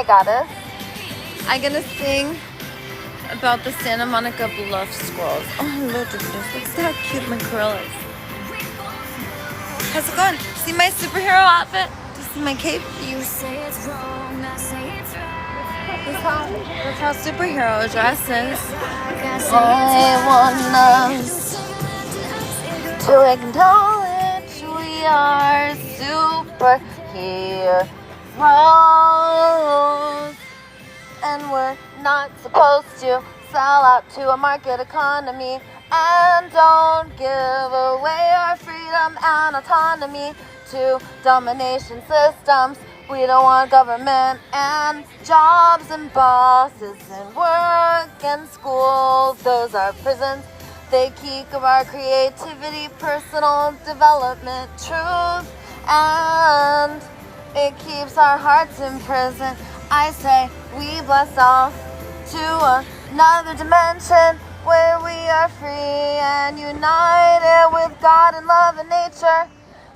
goddess. I'm gonna sing about the Santa Monica Bluff squirrels. Oh, look at this. Look at how cute my girl is. How's it going? See my superhero outfit? Do you see my cape? You say it's wrong, I say it's right. That's how superhero dresses. I want us to acknowledge we are superheroes. And we're not supposed to sell out to a market economy and don't give away our freedom and autonomy to domination systems. We don't want government and jobs and bosses and work and schools. Those are prisons. They keep our creativity, personal development, truth, and it keeps our hearts in prison. I say we blast off to another dimension where we are free and united with God and love and nature.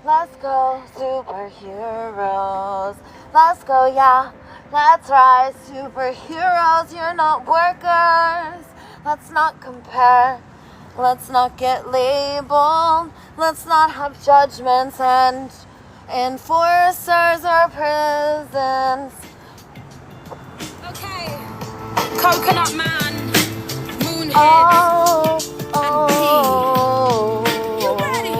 Let's go, superheroes. Let's go, yeah, that's right, superheroes. You're not workers. Let's not compare. Let's not get labeled. Let's not have judgments and enforcers or prisons. okay. Coconut Man, Moonhead, Oh, You ready?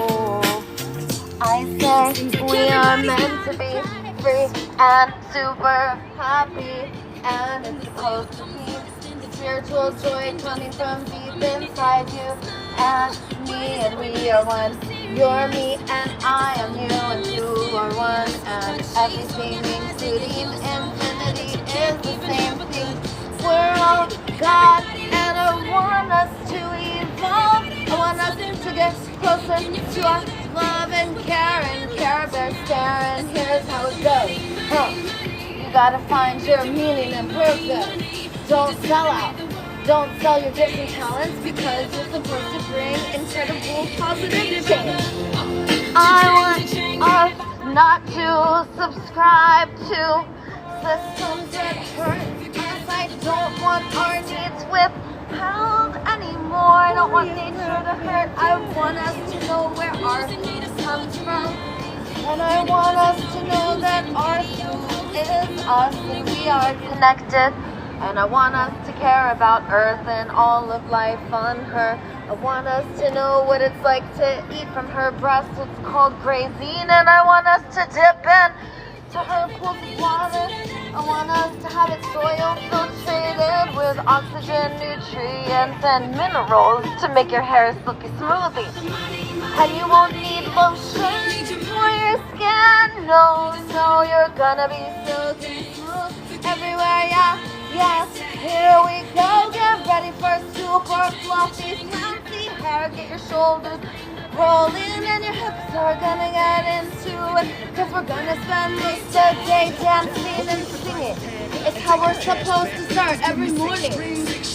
I say we are meant to be free and super happy, and it's supposed to be spiritual joy coming from deep inside you and we are one. You're me and I am you, and two are one, and everything including infinity is the same thing. We're all God, and I want us to evolve. I want us to get closer to our love and care bear stare, and here's how it goes. You gotta find your meaning and purpose. Don't sell out. Don't sell your gifts and talents because you're supposed to bring incredible positive change. I want us not to subscribe to systems that hurt us. I don't want our needs withheld anymore. I don't want nature to hurt. I want us to know where our food comes from. And I want us to know that our food is us and we are connected. And I want us to care about Earth and all of life on her. I want us to know what it's like to eat from her breast. It's called grazing. And I want us to dip in to her pools of water. I want us to have its soil filtrated with oxygen, nutrients, and minerals to make your hair silky smoothie. And you won't need lotion for your skin. No, you're gonna be silky smooth everywhere, yeah. Yes, here we go. Get ready for super fluffy, fancy hair. Get your shoulders rolling and your hips are gonna get into it. Cause we're gonna spend most of the day dancing and singing. It's how we're supposed to start every morning.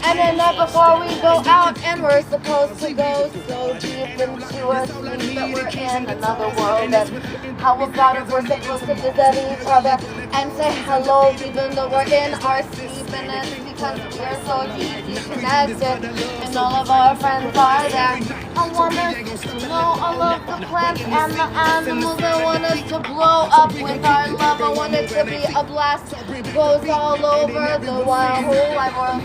And then right before we go out, and we're supposed to go so deep into a sleep that we're in another world. And how about if we're supposed to visit each other and say hello even though we're in our sleep? And it's because we're so deeply connected and all of our friends are there. I want us to know all of the plants and the animals. I want us to blow up with our love. I want it to be a blast that goes all over the whole wide world.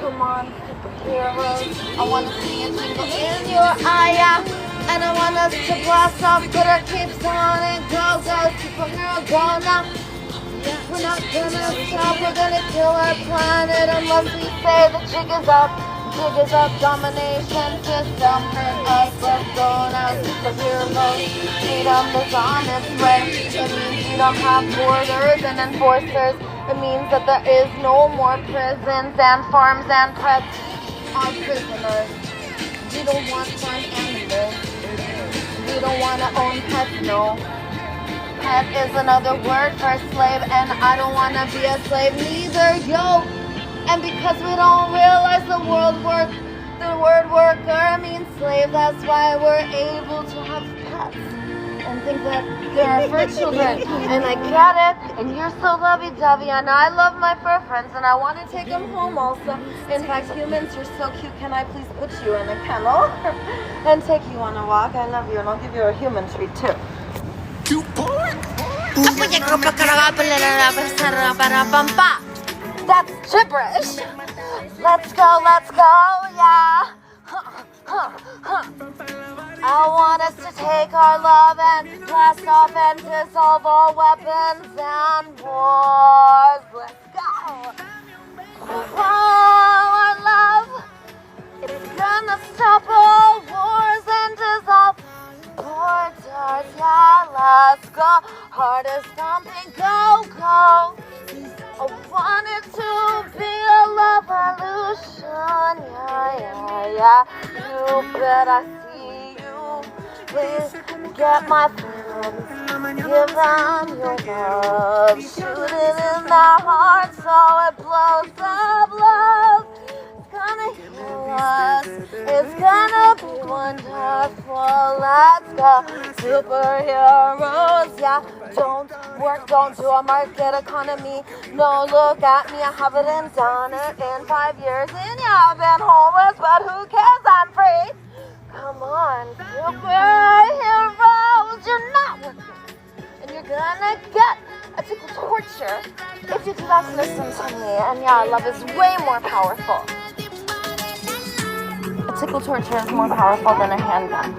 Come on, superheroes. I want to see a twinkle in your eye, yeah. And I want us to blast off, put our capes on and go, superhero, go now. We're not gonna stop, we're gonna kill our planet unless we say the jig is up. Jig is up, domination system hurt us. Let's go now, superheroes. Freedom is on its way. It means you don't have borders and enforcers. It means that there is no more prisons and farms and pets are prisoners. We don't want farm animals. We don't want to own pets, no. Pet is another word for slave, and I don't want to be a slave neither, yo. And because we don't realize the word worker means slave, that's why we're able to have pets. and think that they're fur children. And I get it, and you're so lovey-dovey, and I love my fur friends, and I want to take them home also. In fact, humans, you're so cute. Can I please put you in a kennel and take you on a walk? I love you, and I'll give you a human treat too. That's gibberish. Let's go, yeah. I want us to take our love and blast off and dissolve all weapons and wars. Let's go. Oh, our love, it's gonna stop all wars and dissolve borders. Yeah, let's go. Heart is thumping, go, go. I want it to be a love illusion. Yeah. You bet I see you. Please get my friends. Give them your love. Shoot it in their hearts so it blows up love. It's gonna heal us. It's gonna be wonderful. Let's go. Superheroes, yeah. Don't work, don't do a market economy. No, look at me, I haven't done it in 5 years. And yeah, I've been homeless, but who cares? I'm free. Come on, superheroes, you're not working. And you're gonna get a tickle torture if you do not listen to me. And yeah, love is way more powerful. A tickle torture is more powerful than a handgun.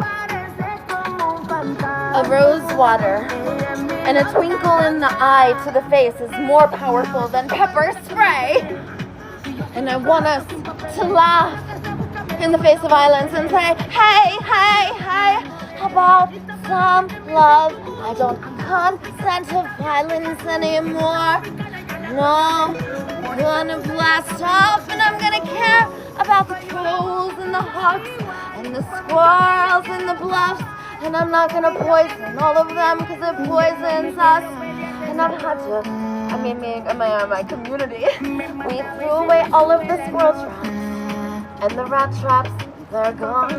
A rose water and a twinkle in the eye to the face is more powerful than pepper spray. And I want us to laugh in the face of violence and say, hey, how about some love? I don't consent to violence anymore. No, I'm gonna blast off and I'm gonna care about the crows and the hawks and the squirrels and the bluffs. And I'm not gonna poison all of them because it poisons us. And I've had to, my community, we threw away all of the squirrel traps and the rat traps, they're gone.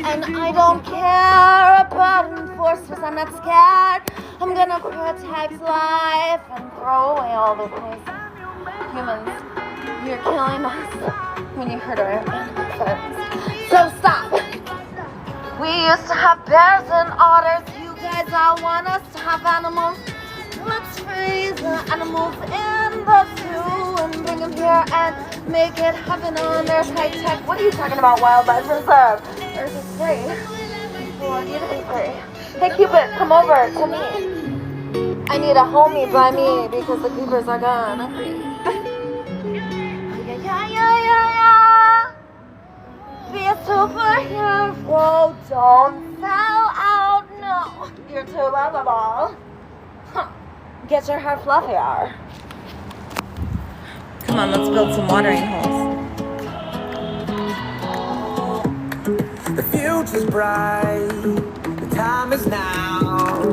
And I don't care about enforcers, I'm not scared. I'm gonna protect life and throw away all the poison. Humans, you're killing us when you hurt our friends. So stop. We used to have bears and otters. You guys all want us to have animals. Let's freeze the animals in the zoo and bring them here and make it happen on Earth high tech. What are you talking about, wildlife reserve? Earth is free. We want you to be free. Hey Cupid, come over to me. I need a homie by me because the creepers are gonna creep. Yeah. Be a superhero, don't sell out, no. You're too lovable. Huh. Get your hair fluffier. Come on, let's build some watering holes. The future's bright, the time is now.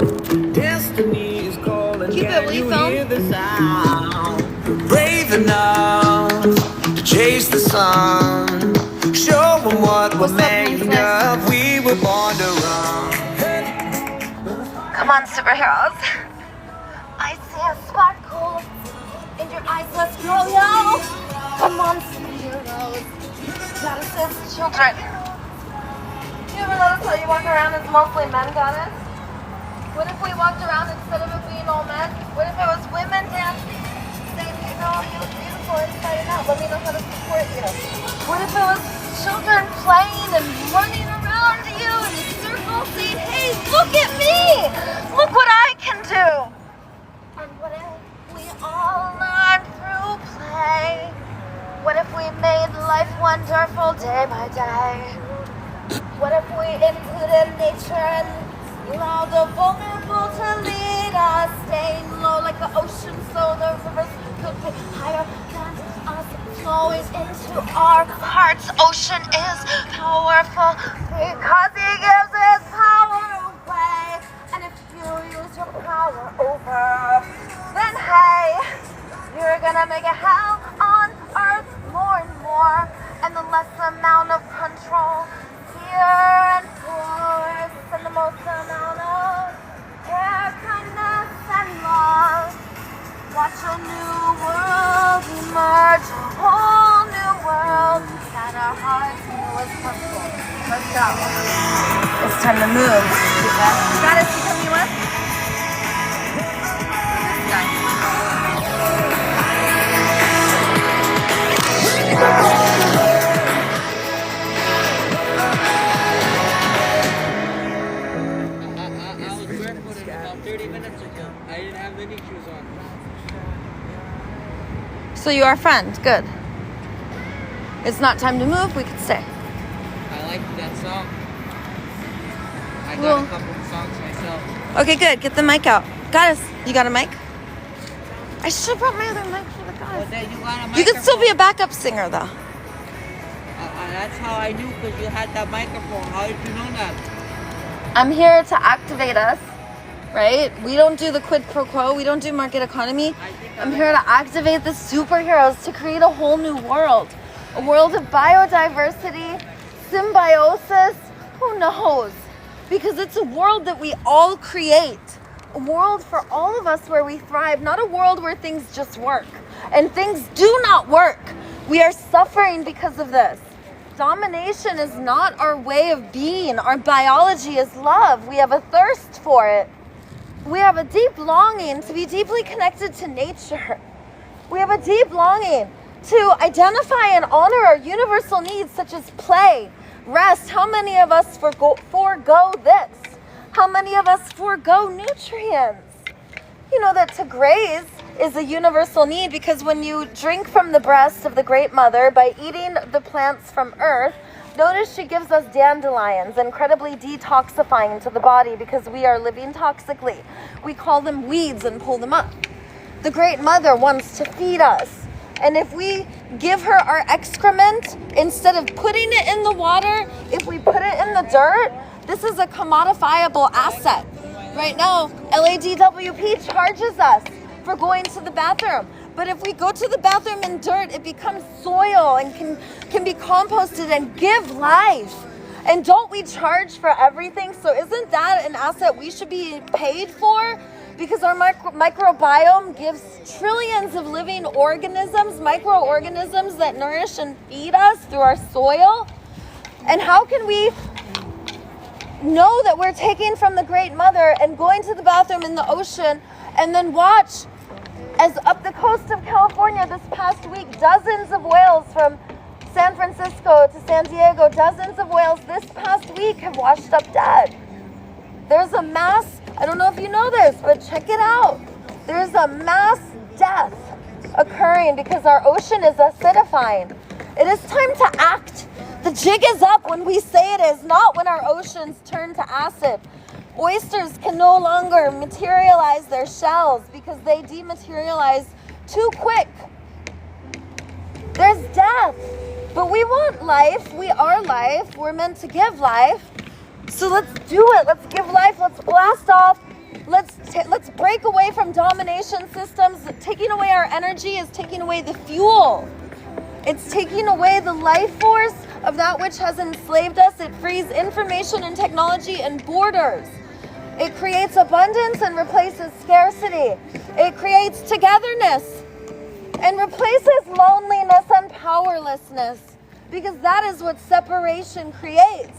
Destiny is calling, can you hear the sound? Brave enough to chase the sun. Show them what we're made of. We were born to run. Come on, superheroes. I see a sparkle in your eyes. Let's go, yo. Come on, superheroes. Gotta save children. You ever notice how you walk around as mostly men, goddess? What if we walked around instead of it being all men? What if it was women dancing? Saying, you know, you look beautiful inside and out. Let me know how to support you. What if it was children playing and running around you in a circle saying, hey, look at me! Look what I can do! And what if we all learned through play? What if we made life wonderful day by day? What if we included nature and allowed the vulnerable to lead us? Staying low like the ocean so the rivers could be higher than us, flowing into our hearts. Ocean is powerful because he gives his power away. And if you use your power over, then hey, you're gonna make it hell on earth more and more. And the less amount of control, fear and force, and the most amount of a new world emerge, a whole new world that our hearts knew was possible. Let's go. It's time to move. Goddess, you coming with? This guy. I was barefooted about 30 minutes ago. I didn't have any shoes on. So you are a friend. Good. It's not time to move. We could stay. I like that song. I got Well- a couple of songs myself. Okay, good. Get the mic out. Goddess, you got a mic? I should have brought my other mic for the Well, goddess. then you got a You could still be a microphone. backup singer, though. That's how I knew, because you had that microphone. How did you know that? I'm here to activate us, right? We don't do the quid pro quo. We don't do market economy. I'm here to activate the superheroes to create a whole new world. A world of biodiversity, symbiosis, who knows? Because it's a world that we all create. A world for all of us where we thrive, not a world where things just work. And things do not work. We are suffering because of this. Domination is not our way of being. Our biology is love. We have a thirst for it. We have a deep longing to be deeply connected to nature. We have a deep longing to identify and honor our universal needs such as play, rest. How many of us forego this? How many of us forego nutrients? You know that to graze is a universal need, because when you drink from the breast of the Great Mother by eating the plants from earth, notice she gives us dandelions, incredibly detoxifying to the body because we are living toxically. We call them weeds and pull them up. The Great Mother wants to feed us. And if we give her our excrement, instead of putting it in the water, if we put it in the dirt, this is a commodifiable asset. Right now, LADWP charges us for going to the bathroom. But if we go to the bathroom in dirt, it becomes soil and can be composted and give life. And don't we charge for everything? So isn't that an asset we should be paid for? Because our microbiome gives trillions of living organisms, microorganisms that nourish and feed us through our soil. And how can we know that we're taking from the Great Mother and going to the bathroom in the ocean, and then watch as up the coast of California this past week, dozens of whales from San Francisco to San Diego, dozens of whales this past week have washed up dead. There's a mass, I don't know if you know this, but check it out. There's a mass death occurring because our ocean is acidifying. It is time to act. The jig is up when we say it is, not when our oceans turn to acid. Oysters can no longer materialize their shells because they dematerialize too quick. There's death, but we want life. We are life. We're meant to give life. So let's do it. Let's give life. Let's blast off. Let's break away from domination systems. Taking away our energy is taking away the fuel. It's taking away the life force of that which has enslaved us. It frees information and technology and borders. It creates abundance and replaces scarcity. It creates togetherness and replaces loneliness and powerlessness, because that is what separation creates.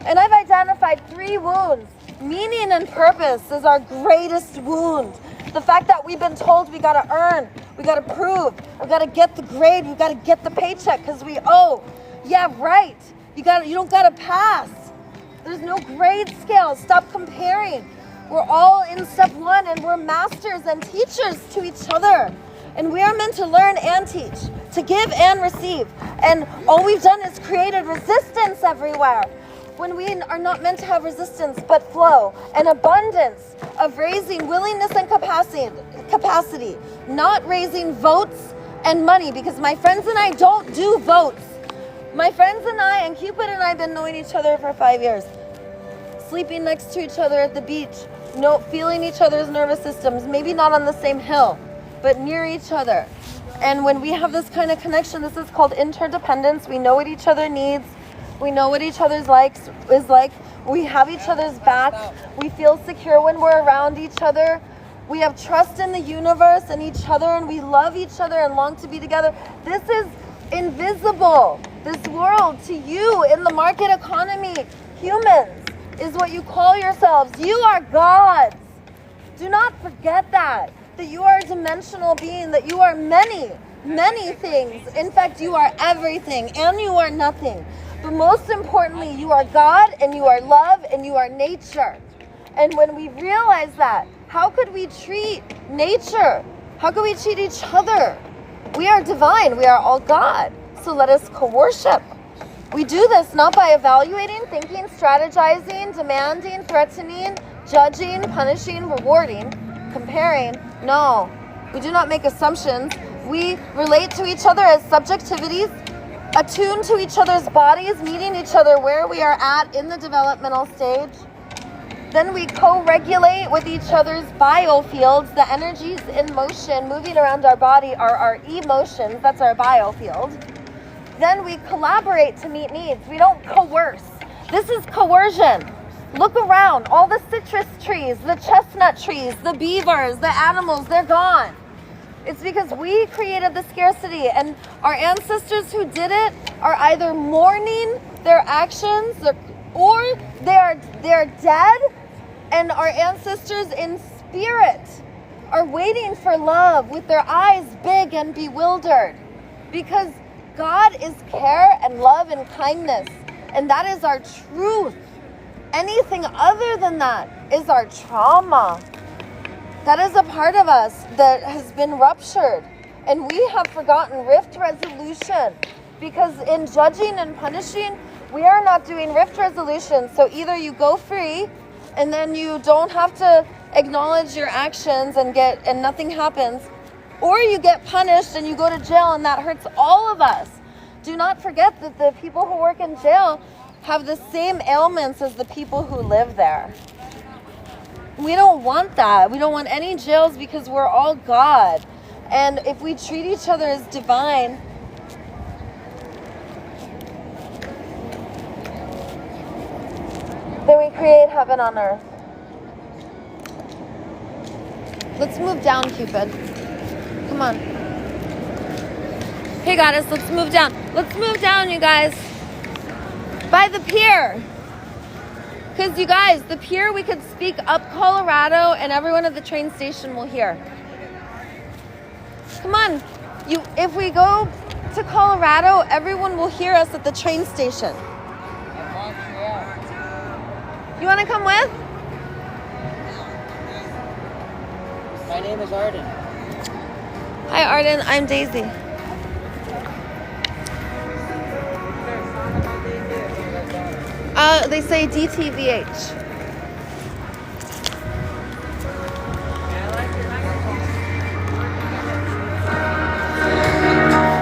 And I've identified 3 wounds. Meaning and purpose is our greatest wound. The fact that we've been told we gotta earn, we gotta prove, we gotta get the grade, we gotta get the paycheck because we owe. Yeah, right. You don't gotta pass. There's no grade scale. Stop comparing. We're all in step 1 and we're masters and teachers to each other. And we are meant to learn and teach, to give and receive. And all we've done is created resistance everywhere, when we are not meant to have resistance but flow and abundance of raising willingness and capacity, not raising votes and money, because my friends and I don't do votes. My friends and I, and Cupid and I have been knowing each other for 5 years, sleeping next to each other at the beach, feeling each other's nervous systems, maybe not on the same hill, but near each other. And when we have this kind of connection, this is called interdependence. We know what each other needs. We know what each other's is like. We have each other's back. We feel secure when we're around each other. We have trust in the universe and each other, and we love each other and long to be together. This is invisible. This world to you in the market economy, humans, is what you call yourselves. You are gods. Do not forget that you are a dimensional being, that you are many, many things. In fact, you are everything and you are nothing. But most importantly, you are God and you are love and you are nature. And when we realize that, how could we treat nature? How could we treat each other? We are divine. We are all God. So let us co-worship. We do this not by evaluating, thinking, strategizing, demanding, threatening, judging, punishing, rewarding, comparing. No, we do not make assumptions. We relate to each other as subjectivities, attuned to each other's bodies, meeting each other where we are at in the developmental stage. Then we co-regulate with each other's biofields. The energies in motion moving around our body are our emotions. That's our biofield. Then we collaborate to meet needs. We don't coerce. This is coercion. Look around. All the citrus trees, the chestnut trees, the beavers, the animals, they're gone. It's because we created the scarcity, and our ancestors who did it are either mourning their actions or they're dead, and our ancestors in spirit are waiting for love with their eyes big and bewildered, because God is care and love and kindness, and that is our truth. Anything other than that is our trauma. That is a part of us that has been ruptured, and we have forgotten rift resolution, because in judging and punishing, we are not doing rift resolution. So either you go free and then you don't have to acknowledge your actions and nothing happens, or you get punished and you go to jail, and that hurts all of us. Do not forget that the people who work in jail have the same ailments as the people who live there. We don't want that. We don't want any jails, because we're all God. And if we treat each other as divine, then we create heaven on earth. Let's move down, Cupid. Come on. Hey, goddess, let's move down. Let's move down, you guys. By the pier. Because, you guys, the pier, we could speak up Colorado and everyone at the train station will hear. Come on. If we go to Colorado, everyone will hear us at the train station. You want to come with? My name is Arden. Hi, Arden. I'm Daisy. They say DTVH.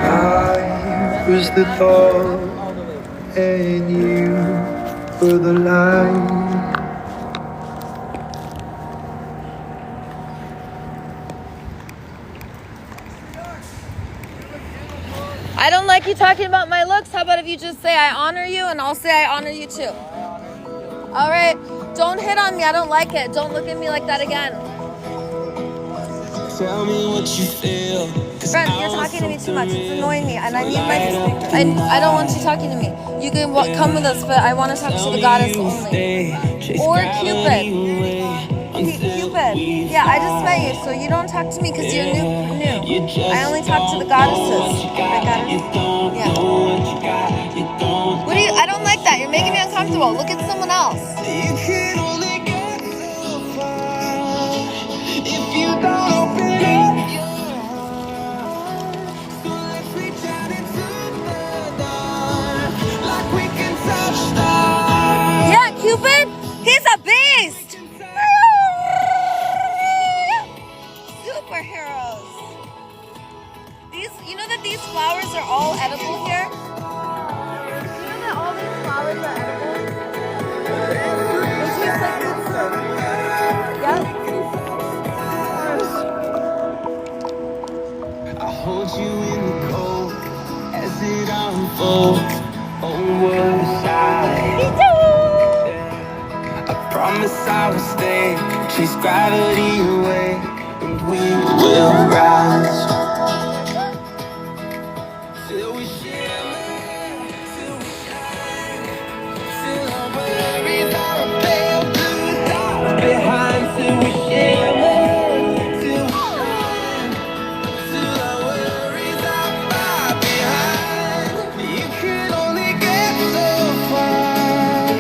I was the thought, and you were the light. I don't like you talking about my looks. How about if you just say I honor you, and I'll say I honor you too. All right. Don't hit on me. I don't like it. Don't look at me like that again. Tell me what you feel. Friend, you're talking to me too much. It's annoying me, and I need I don't want you talking to me. You can come with us, but I want to talk to the goddess only. Or Cupid. Cupid. Yeah, I just met you, so you don't talk to me because you're new. I only talk to the goddesses. Right, goddess? Yeah. What do you? I don't like that. You're making me uncomfortable. Look at someone else. You can only get so far if you don't open up your heart. So let's reach out into the dark, like we can touch stars. Yeah, Cupid. He's a beast. Superheroes. You know that these flowers are all edible here? You know that all these flowers are edible? They taste like monster. Yep. I hold you in the cold as it unfolds over the side. Promise I will stay, chase gravity away, and we will rise till we shimmer, till we shine, till our worries are a pale blue dot behind, till we shimmer, till we shine, till our worries are far behind. You can only get so far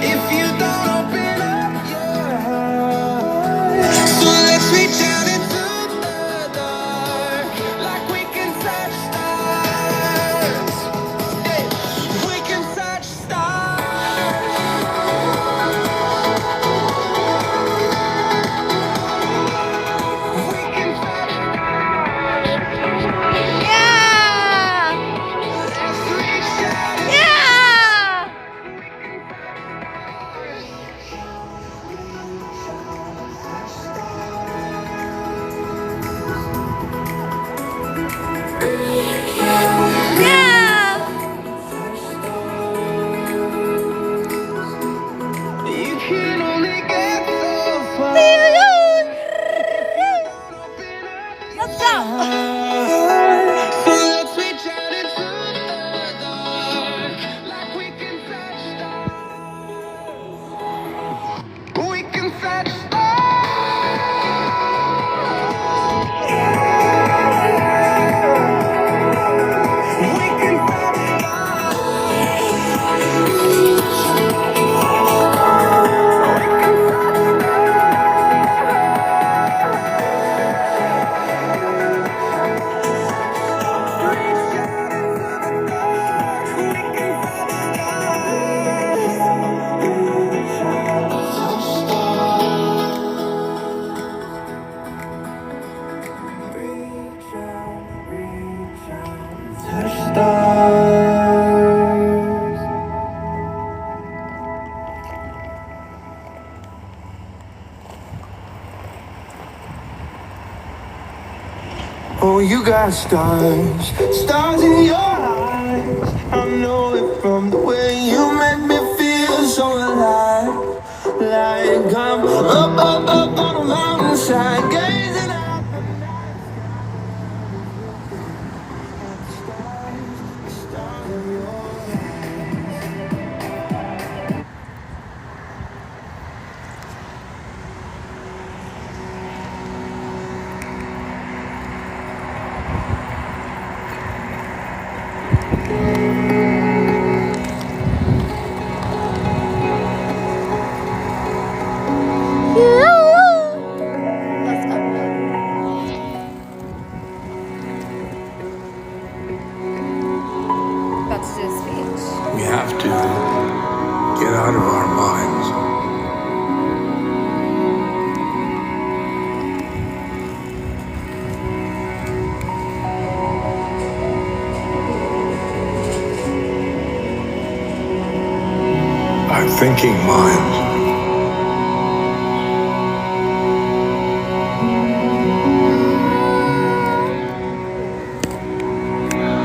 if you don't open up your heart. So let's reach out into the dark, like we can touch stars. Hey, we can touch stars. We can touch Yeah! Let's reach out into Yeah! Yeah! You can only get so far. Let's go! So let's reach out into the dark, like we can touch stars. We can touch stars. We can touch stars. Oh, you got stars, stars in your eyes. I know it from the way you make me feel so alive. Like I'm up on a mountainside, gazing at the night stars in your Let's go. About to do a speech. We have to get out of our minds. Our thinking minds.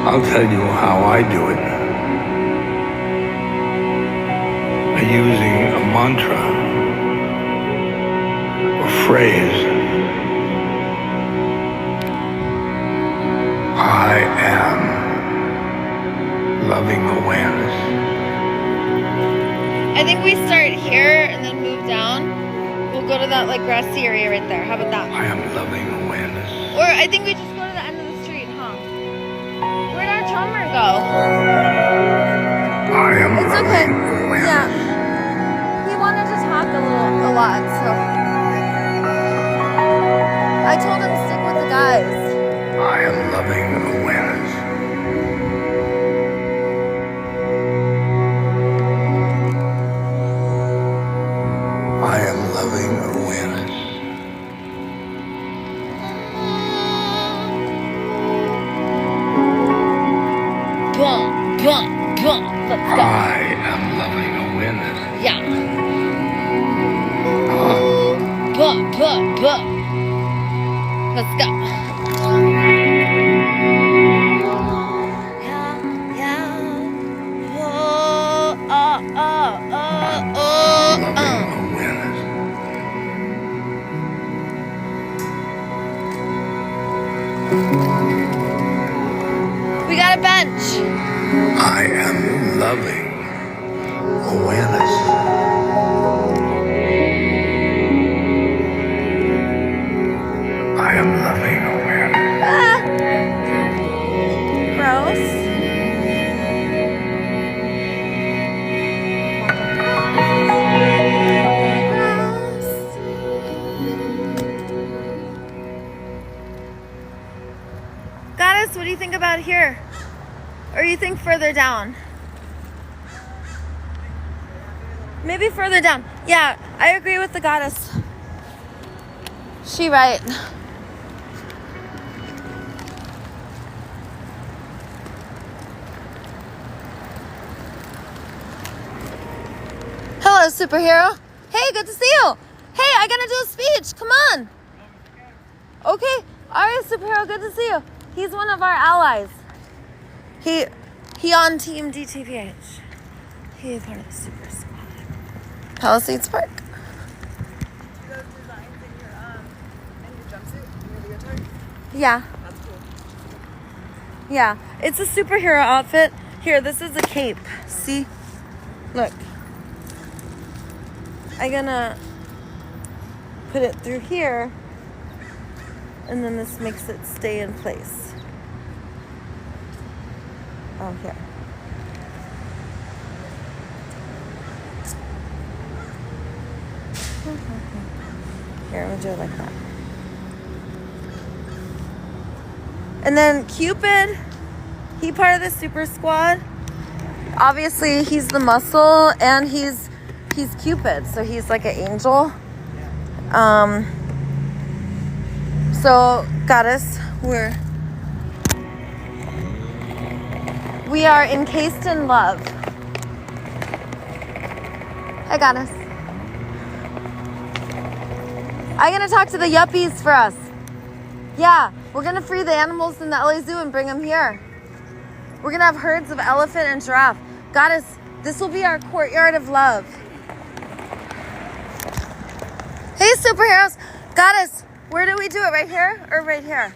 I'll tell you how I do it. By using a mantra, a phrase. I am loving awareness. I think we start here and then move down. We'll go to that like grassy area right there. How about that? I am loving awareness. Or I think we just go to the end of the street, huh? Where'd our drummer go? I am It's loving okay. awareness. Yeah. He wanted to talk a lot, so I told him stick with the guys. I am loving awareness. I am loving awareness. Let's go. I am loving awareness. Yeah. Huh? Let's go. Loving awareness. I am loving awareness. I am loving awareness. Gross. Goddess, what do you think about here? Or you think further down? Maybe further down. Yeah, I agree with the goddess. She right. Hello, superhero. Hey, good to see you. Hey, I gotta do a speech. Come on. Okay. All right, superhero. Good to see you. He's one of our allies. He on Team DTPH. He is part of the super squad. Palisades Park. Those designs in your jumpsuit, in your leotard. Yeah. That's cool. Yeah. It's a superhero outfit. Here, this is a cape. See? Look. I'm gonna put it through here, and then this makes it stay in place. Oh, here. Here, I'm gonna do it like that. And then Cupid, he part of the super squad. Obviously, he's the muscle, and he's Cupid, so he's like an angel. So goddess, we are encased in love. Hi, goddess. I'm gonna talk to the yuppies for us. Yeah, we're gonna free the animals in the LA Zoo and bring them here. We're gonna have herds of elephant and giraffe. Goddess, this will be our courtyard of love. Hey, superheroes. Goddess, where do we do it? Right here or right here?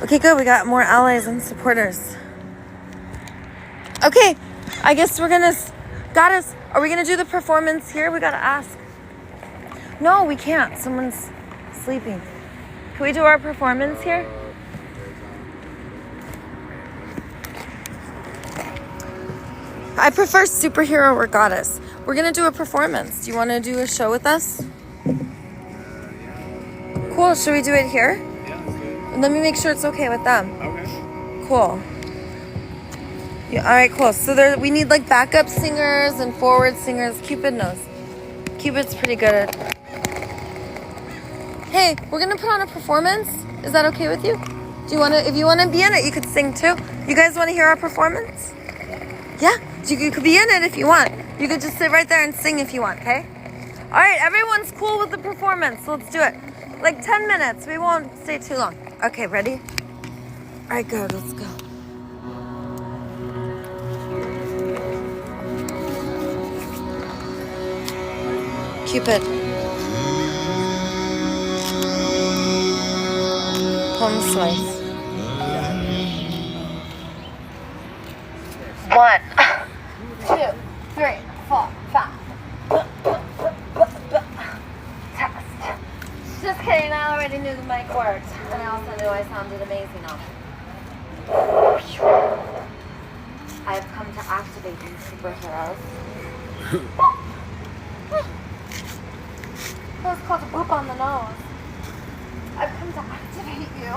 Okay, good. We got more allies and supporters. Okay, I guess we're gonna... Goddess, are we gonna do the performance here? We gotta ask. No, we can't. Someone's sleeping. Can we do our performance here? I prefer superhero or goddess. We're gonna do a performance. Do you want to do a show with us? Cool. Should we do it here? Yeah. Let me make sure it's okay with them. Okay. Cool. Yeah, all right, cool. So we need like backup singers and forward singers. Cupid knows. Cupid's pretty good at it. Hey, we're gonna put on a performance. Is that okay with you? Do you wanna? If you wanna be in it, you could sing too. You guys wanna hear our performance? Yeah, you could be in it if you want. You could just sit right there and sing if you want, okay? All right, everyone's cool with the performance, so let's do it. Like 10 minutes, we won't stay too long. Okay, ready? All right, good, let's go. Cupid. Home slice. 1, 2, 3, 4, 5. Test. Just kidding, I already knew the mic worked. And I also knew I sounded amazing on it. I have come to activate these superheroes. That was called a boop on the nose. I've come to activate you.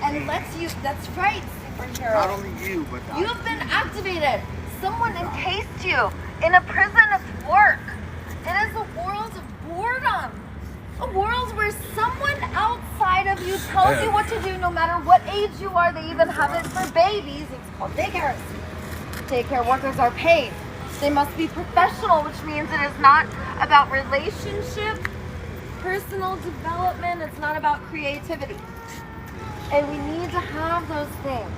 And let you, that's right, superhero. Not only you, but You have been activated. Someone encased you in a prison of work. It is a world of boredom. A world where someone outside of you tells you what to do no matter what age you are. They even have it for babies. It's called daycare. Daycare workers are paid. They must be professional, which means it is not about relationship, personal development. It's not about creativity. And we need to have those things.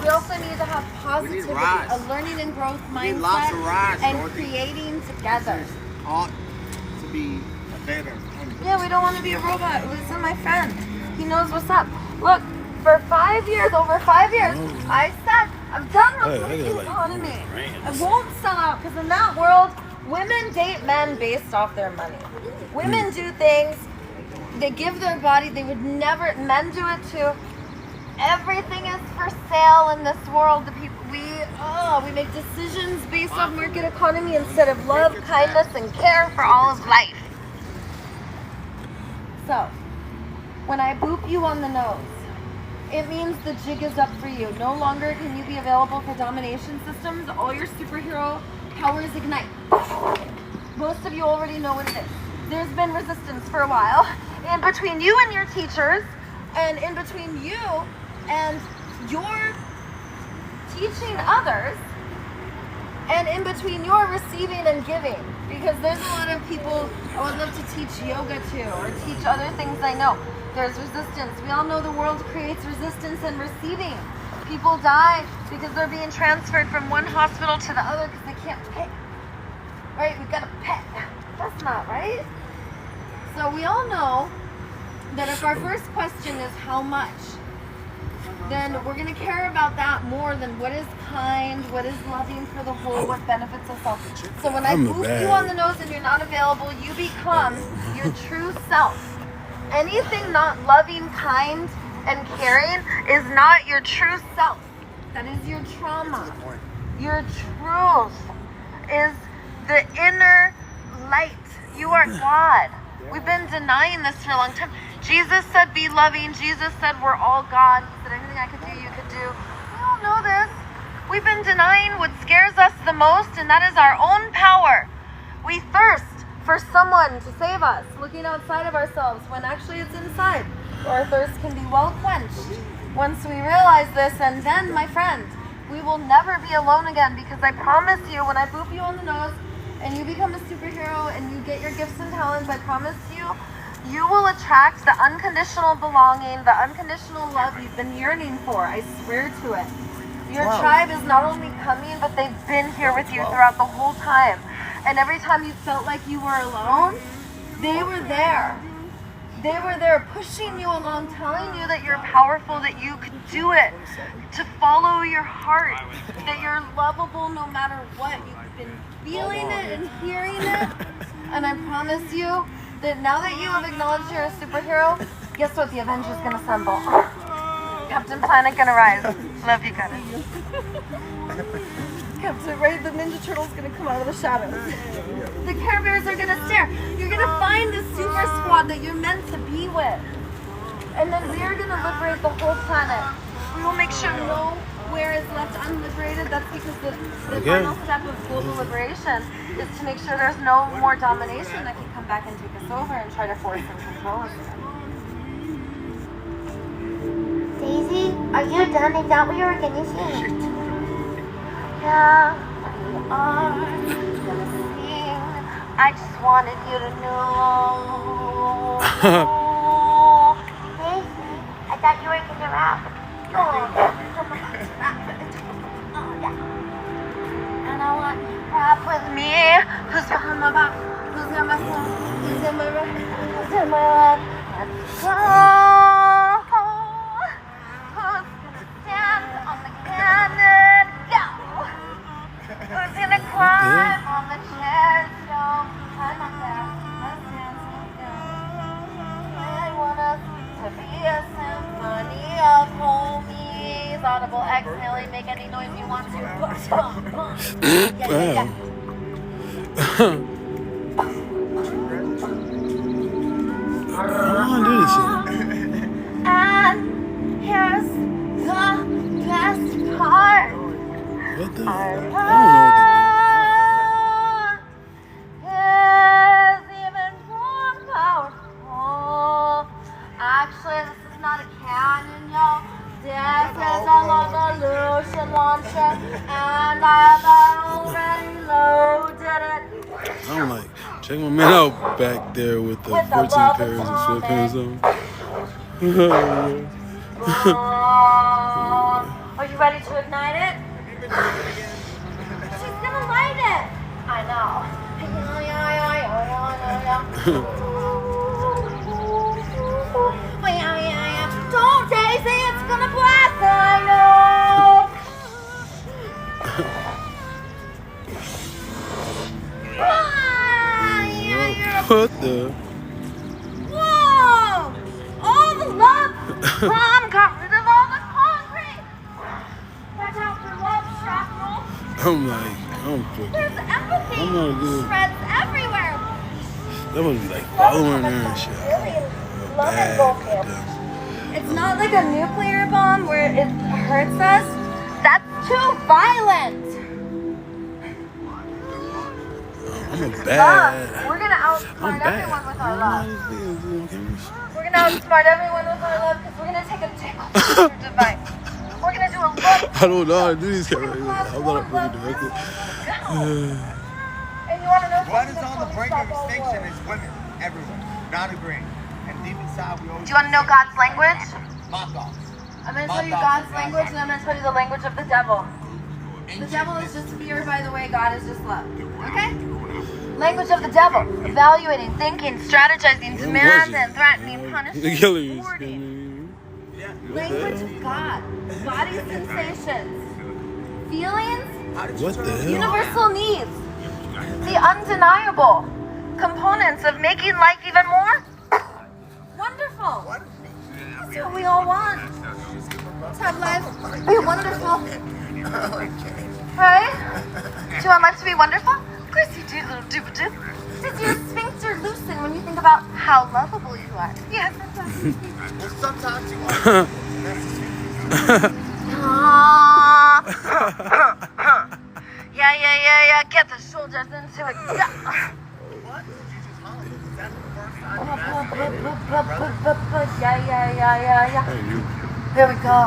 We also need to have positivity, a learning and growth mindset, and creating together. ought to be better. Yeah, we don't want to be a robot. Listen, my friend. He knows what's up. Look, For 5 years, over 5 years, I said, I'm done with Hey, the like economy. brands. I won't sell out because in that world, women date men based off their money. Women do things, they give their body, they would never, men do it too. Everything is for sale in this world. The people, we make decisions based on market economy instead of love, kindness, and care for all of life. So, when I boop you on the nose, it means the jig is up for you. No longer can you be available for domination systems. All your superhero powers ignite. Most of you already know what it is. There's been resistance for a while in between you and your teachers, and in between you and your teaching others, and in between your receiving and giving. Because there's a lot of people I would love to teach yoga to, or teach other things I know. There's resistance. We all know the world creates resistance in receiving. People die because they're being transferred from one hospital to the other because they can't pay. Right? We gotta pay. That's not right. So we all know that if our first question is how much, then we're going to care about that more than what is kind, what is loving for the whole, what benefits us all. So when I boop you on the nose and you're not available, you become your true self. Anything not loving, kind, and caring is not your true self. That is your trauma. Your truth is the inner light. You are God. We've been denying this for a long time. Jesus said, be loving. Jesus said, we're all God. He said, anything I could do, you could do. We all know this. We've been denying what scares us the most, and that is our own power. We thirst for someone to save us, looking outside of ourselves when actually it's inside. Our thirst can be well quenched once we realize this, and then, my friend, we will never be alone again, because I promise you, when I boop you on the nose and you become a superhero and you get your gifts and talents, I promise you, you will attract the unconditional belonging, the unconditional love you've been yearning for. I swear to it. Your tribe is not only coming, but they've been here with you throughout the whole time. And every time you felt like you were alone, they were there. They were there pushing you along, telling you that you're powerful, that you could do it, to follow your heart, that you're lovable no matter what. You've been feeling it and hearing it. And I promise you that now that you have acknowledged you're a superhero, guess what? The Avengers gonna assemble. Captain Planet gonna rise. Love you guys. Captain, right? The Ninja Turtle's gonna come out of the shadows. The Care Bears are gonna stare. You're gonna find the super squad that you're meant to be with. And then we are gonna liberate the whole planet. We will make sure nowhere is left unliberated. That's because the final step of global liberation is to make sure there's no more domination that can come back and take us over and try to force and control us again. Daisy, are you done? I thought we were gonna sing. Yeah, we are gonna sing. I just wanted you to know. Daisy, I thought you were gonna rap. Oh, yeah. And I want you to rap with me. Who's behind my back? Who's in my front? Who's in my right? Who's in my left? Let's go. Who's gonna stand on the cannon? Go. Who's gonna climb on the chair? Don't climb up there. Let's dance together. I want us to be a symphony of homies. Audible exhaling, make any noise you want to. Yeah. I don't want to do this shit. And here's the best part. What the? Our I don't know love is even more powerful. Actually, this is not a cannon, y'all. This is a revolution launcher, and I've already loaded it. I'm like, check my man out back there with the 14 pairs of sweatpants on. Are you ready to ignite it? She's gonna light it. I know. Don't, Daisy, it's gonna What the? Whoa! All the love bomb got rid of all the concrete. Watch out for love shrapnel. I'm like, I'm fucking. There's empathy. I'm not good. Shreds everywhere. That must be like following her and shit. Love and bullshit. It's not like a nuclear bomb where it hurts us. That's too violent. I'm a Love. bad. We're gonna I'm outsmart bad. everyone with our love. love. We're gonna outsmart everyone with our love because we're gonna take a picture device. We're gonna do a look. I don't know how to do these cameras. I'm not a fucking director. And you wanna know What something? is on the brink of extinction is women everywhere. Not agreeing. And deep inside we always. Do you wanna know God's language? Mock offs. I'm gonna tell you God's language and I'm gonna tell you the language of the devil. The devil is just fear, by the way, God is just love. Okay? Language of the devil. Evaluating, thinking, strategizing, demanding, threatening, punishing, rewarding. Language of God. Body sensations. Feelings. What the hell? Universal needs. The undeniable components of making life even more wonderful. That's what we all want. Let's have life be wonderful. Right? Do you want life to be wonderful? Of course you do, little dooba-doo. Does your sphincter loosen when you think about how lovable you are? Yes, that's right. Well, sometimes you want. Yeah. Get the shoulders into it. Yeah. Yeah. Here we go.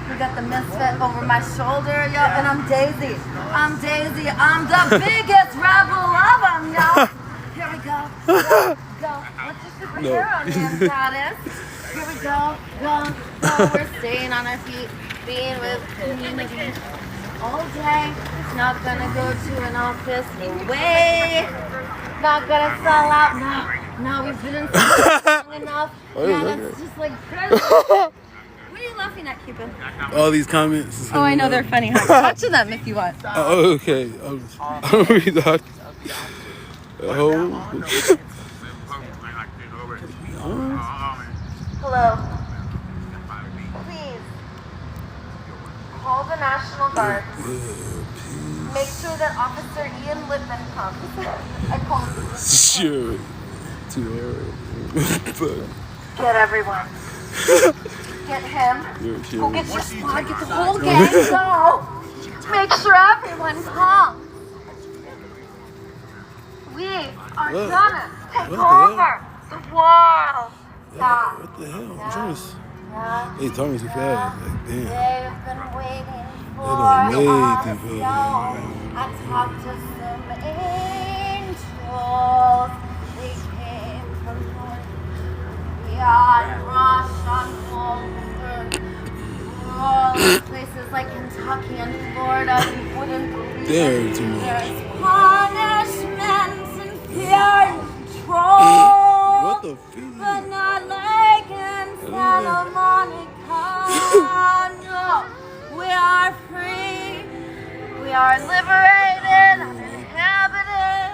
We got the misfit over my shoulder, yo, and I'm Daisy. I'm the biggest rebel of them, yo. Here we go. What's your superhero name, status? Here we go. We're staying on our feet, being with community all day. Not gonna go to an office, no way. Not gonna sell out, no, we've been in long enough. Yeah, that's just like crazy. What are you laughing at, Cupid? All these comments. Oh, I know they're funny, huh? Talk to them if you want. Oh, okay. I don't read that. Oh. Hello. Please call the National Guard. Make sure that Officer Ian Lippman comes. I called. Sure. Too hard. Get everyone. Get him. You're Go get your squad. Get the whole gang. Go. Make sure everyone comes. We are gonna take over the world. Yeah. What the hell? I'm trying to. Yeah. They talking too fast. Like, damn. They've been waiting for done way us. too No, fast. I talked to some angels. They came from north, beyond Russian border. Oh, places like Kentucky and Florida, you wouldn't believe They're it. too much. There's punishments and fear and control. What the fuck? But not like in Santa Monica. No, we are free. We are liberated, uninhabited.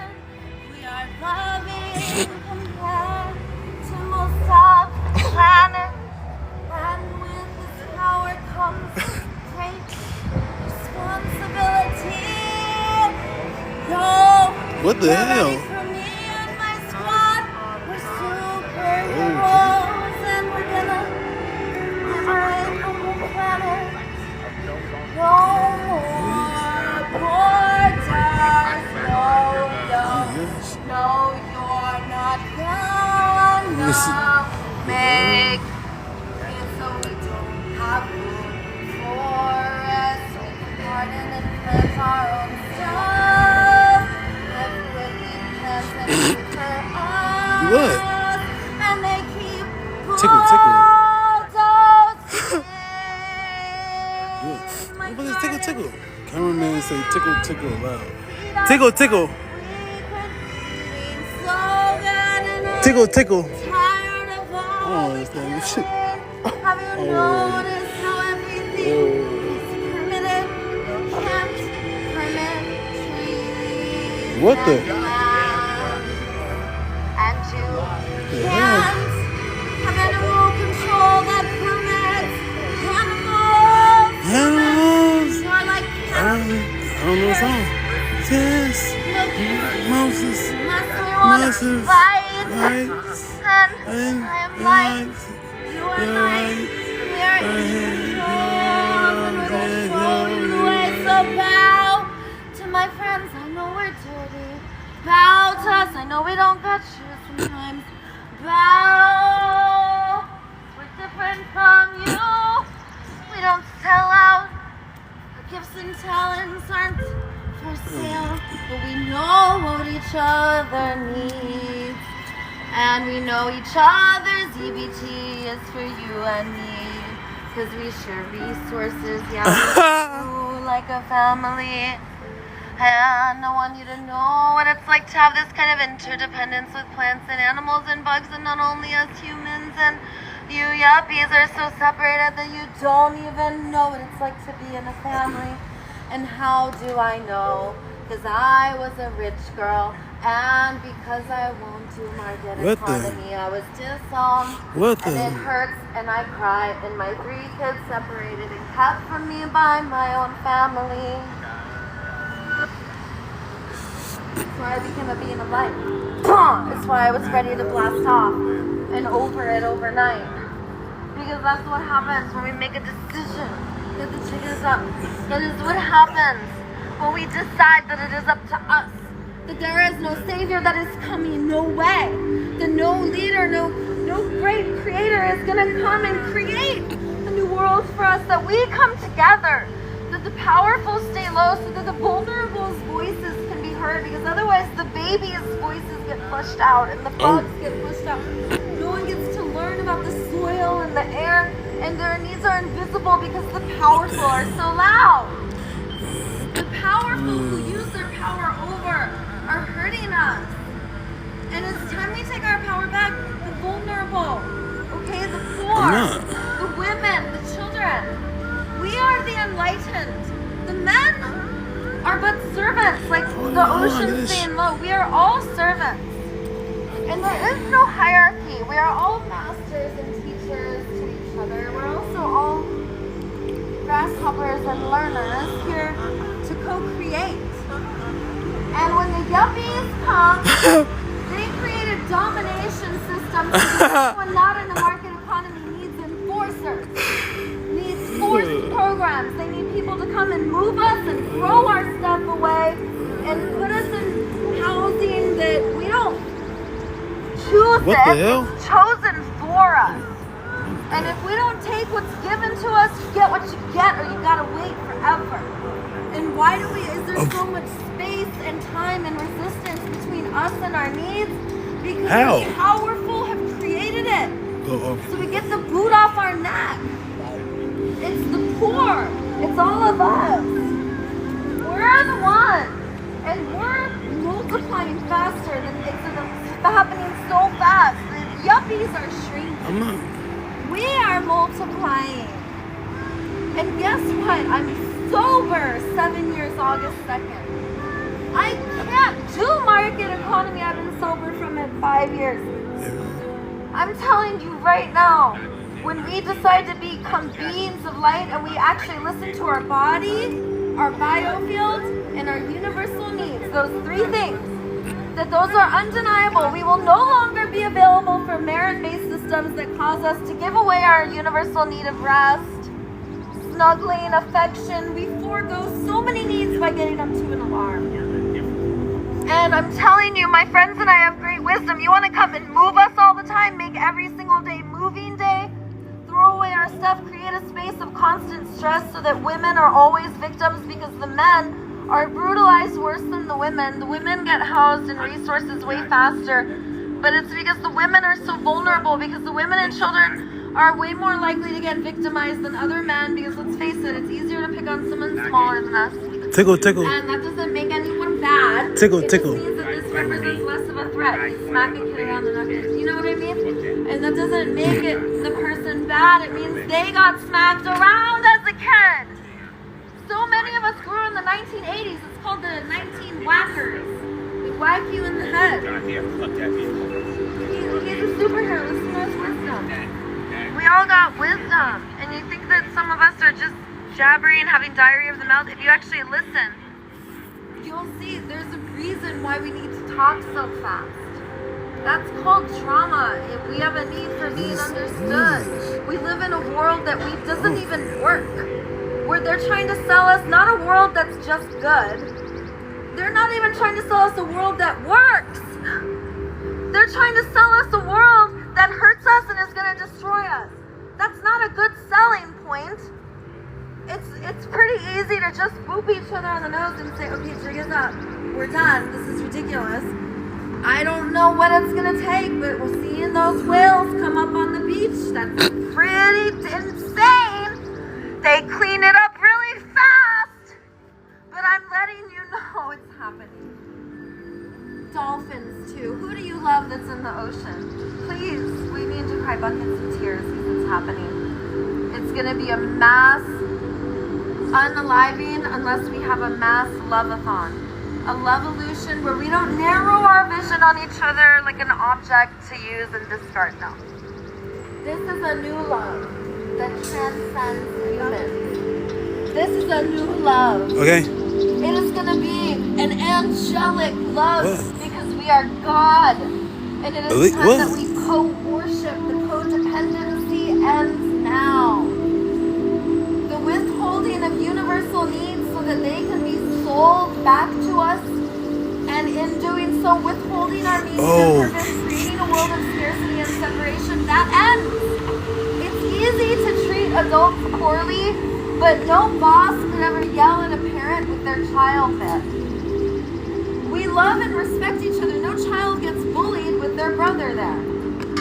We are loving compared to most of the planet. And with this power comes great responsibility. Yo, What the you're ready hell? for me and my squad. We're superheroes and we're gonna liberate the whole planet. No more borders. No, you're not gonna make it so we don't have food forests. We can garden and plant our own stuff. Live with the plants and for us. What? And they keep Tickle. bulldozing. What is tickle? Cameraman say tickle loud. Tickle. Tickle. I don't understand this shit. Have you noticed how everything is permitted? Kept permitted. What the? can't have animal control that permits animals. Animals. You are like I don't know the song. Yes. Moses. Unless we want to Moses. fight, Lights. and I am light, you are night, we are in control, and we're controlling the way. So bow to my friends, I know we're dirty. Bow to us, I know we don't got shoes sometimes. Bow, we're different from you. We don't sell out. Our gifts and talents aren't for sale, but we know what each other needs. And we know each other's EBT is for you and me. Cause we share resources, yeah, we do like a family. And I want you to know what it's like to have this kind of interdependence with plants and animals and bugs, and not only us humans. And you yuppies are so separated that you don't even know what it's like to be in a family. And how do I know? Because I was a rich girl, and because I won't do market economy, I was disowned. And it hurts, and I cry, and my 3 kids separated and kept from me by my own family. That's why I became a being of light. That's why I was ready to blast off and over it overnight. Because that's what happens when we make a decision that the chicken is up. That is what happens when we decide that it is up to us. That there is no savior that is coming, no way. That no leader, no great creator is gonna come and create a new world for us. That we come together. That the powerful stay low so that the vulnerable's voices can be heard, because otherwise the baby's voices get flushed out and the bugs get flushed out. No one gets to learn about the soil and the air, and their needs are invisible because the powerful are so loud. The powerful who use their power over are hurting us. And it's time we take our power back. The vulnerable, okay, the poor, the women, the children. We are the enlightened. The men are but servants, like the ocean staying low. We are all servants. And there is no hierarchy. We are all masters and teachers to each other. We're also all grasshoppers and learners here to co-create. And when the yuppies come, they create a domination system so that everyone not in the market economy needs enforcers. Forced programs. They need people to come and move us and throw our stuff away and put us in housing that we don't choose. It's chosen for us. And if we don't take what's given to us, you get what you get, or you gotta wait forever. And why do we? Is there so much space and time and resistance between us and our needs? Because the powerful have created it. So we get the boot off our neck. It's the poor. It's all of us. We're the ones. And we're multiplying faster than it's happening so fast. The yuppies are shrinking. We are multiplying. And guess what? I'm sober 7 years, August 2nd. I can't do market economy. I've been sober from it 5 years. I'm telling you right now, when we decide to become beings of light and we actually listen to our body, our biofield, and our universal needs, those 3 things, that those are undeniable. We will no longer be available for merit-based systems that cause us to give away our universal need of rest, snuggling, affection. We forego so many needs by getting them to an alarm. And I'm telling you, my friends and I have great wisdom. You want to come and move us all the time, make every single day moving day, throw away our stuff, create a space of constant stress so that women are always victims because the men are brutalized worse than the women. The women get housed in resources way faster, but it's because the women are so vulnerable, because the women and children are way more likely to get victimized than other men, because let's face it, it's easier to pick on someone smaller than us. Tickle, tickle. And that doesn't make anyone bad. Tickle, it tickle. Just means that this represents less of a threat. You smack a kid around the neck. You know what I mean? And that doesn't make it the person bad. It means they got smacked around as a kid. So many of us grew in the 1980s. It's called the 19 whackers. The whack you in the head. God, yeah, fuck that vehicle. He's a superhero. Listen to his wisdom. We all got wisdom. And you think that some of us are just jabbering, having diarrhea of the mouth. If you actually listen, you'll see there's a reason why we need to talk so fast. That's called trauma. We have a need for being understood. We live in a world that doesn't even work. Where they're trying to sell us not a world that's just good. They're not even trying to sell us a world that works. They're trying to sell us a world that hurts us and is going to destroy us. That's not a good selling point. It's pretty easy to just boop each other on the nose and say, okay, jig is up. We're done. This is ridiculous. I don't know what it's going to take, but we're seeing those whales come up on the beach. That's pretty insane. They clean it up really fast. But I'm letting you know it's happening. Dolphins, too. Who do you love that's in the ocean? Please, we need to cry buckets of tears because it's happening. It's going to be a mass unaliving unless we have a mass love-a-thon. A love-evolution where we don't narrow our vision on each other like an object to use and discard. No. This is a new love that transcends humans. This is a new love. Okay. It is going to be an angelic love because we are God. And it is time that we co-worship. The codependency ends now. The withholding of universal needs so that they can be sold back to us, and in doing so, withholding our needs and purpose, creating a world of scarcity and separation, that ends. It's easy to treat adults poorly, but no boss could ever yell at a parent with their child bit. We love and respect each other. No child gets bullied with their brother there.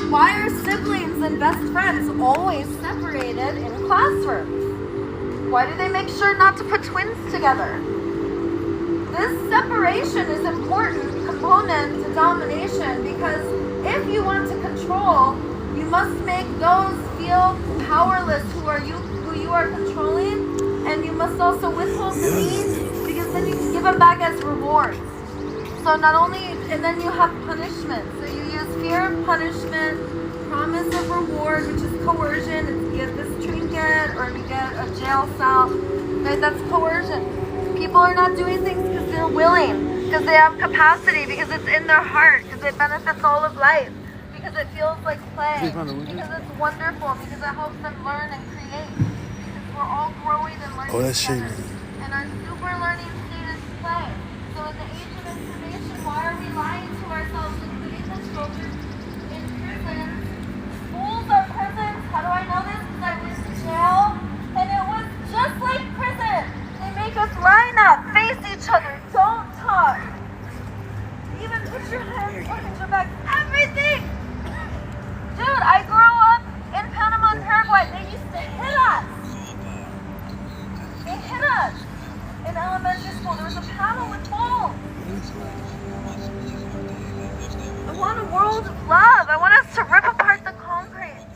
Why are siblings and best friends always separated in classrooms? Why do they make sure not to put twins together? This separation is an important component to domination because if you want to control, you must make those feel powerless who you are controlling, and you must also withhold the needs because then you can give them back as rewards. So not only, and then you have punishment. So you use fear of punishment, promise of reward, which is coercion. It's you get this trinket or you get a jail cell. Right? That's coercion. People are not doing things because they're willing, because they have capacity, because it's in their heart, because it benefits all of life, because it feels like play, because it's wonderful, because it helps them learn and create, because we're all growing and learning together. And our super learning state is play. So in the age of information, why are we lying to ourselves and putting the children in prisons? Schools are prisons. How do I know this? Because I went to jail, and it was just like prison. They make us line up, face each other, don't talk. Even put your hands behind your back, everything. Dude, I grew up in Panama and Paraguay. They used to hit us. They hit us. In elementary school, there was a paddle with balls. I want a world of love. I want us to rip apart the concrete.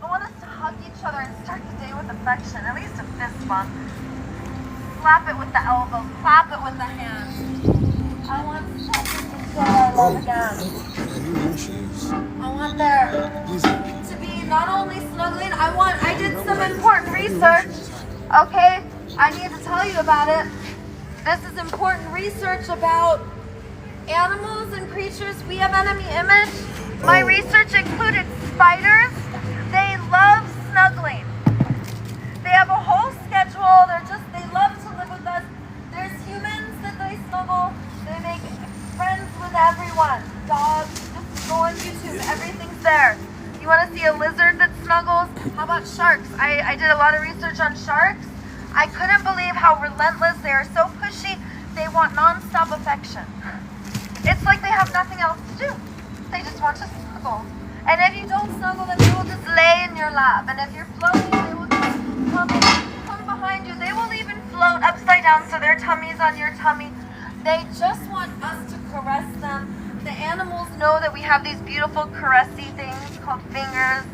I want us to hug each other and start the day with affection, at least a fist bump. Slap it with the elbow, clap it with the hand. I want something to say I love again. I want there to be not only snuggling, I did some important research, okay? I need to tell you about it. This is important research about animals and creatures. We have enemy image. My research included spiders. They love snuggling. They have a whole schedule. They love to live with us. There's humans that they snuggle. They make friends with everyone. Dogs, just go on YouTube. Everything's there. You want to see a lizard that snuggles? How about sharks? I did a lot of research on sharks. I couldn't believe how relentless they are. So pushy. They want non-stop affection. It's like they have nothing else to do. They just want to snuggle. And if you don't snuggle, then they will just lay in your lap. And if you're floating, they will just come behind you. They will even float upside down so their tummy's on your tummy. They just want us to caress them. The animals know that we have these beautiful caressy things called fingers.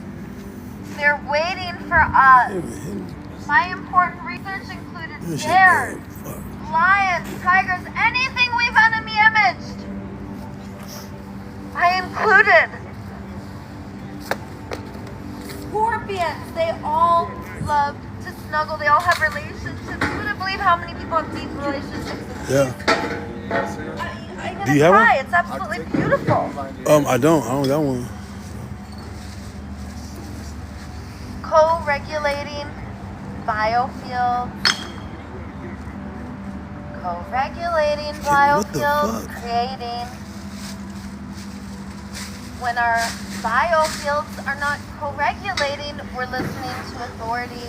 They're waiting for us. My important research included bears, lions, tigers, anything we've enemy imaged. Are you Do you gonna have try? one? It's absolutely beautiful. I don't got one. Co-regulating biofields. Co-regulating What the biofields, fuck? creating. When our biofields are not co-regulating, we're listening to authority.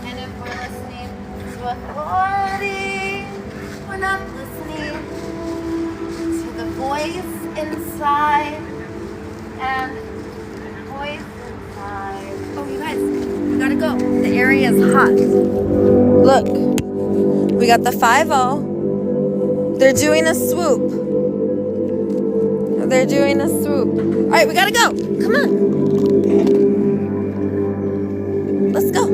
And if we're listening to authority, we're not listening to the voice inside. And the voice inside. Oh, you guys, we gotta go. The area is hot. Look, we got the 5-0. They're doing a swoop. They're doing a swoop. All right, we gotta go. Come on. Let's go.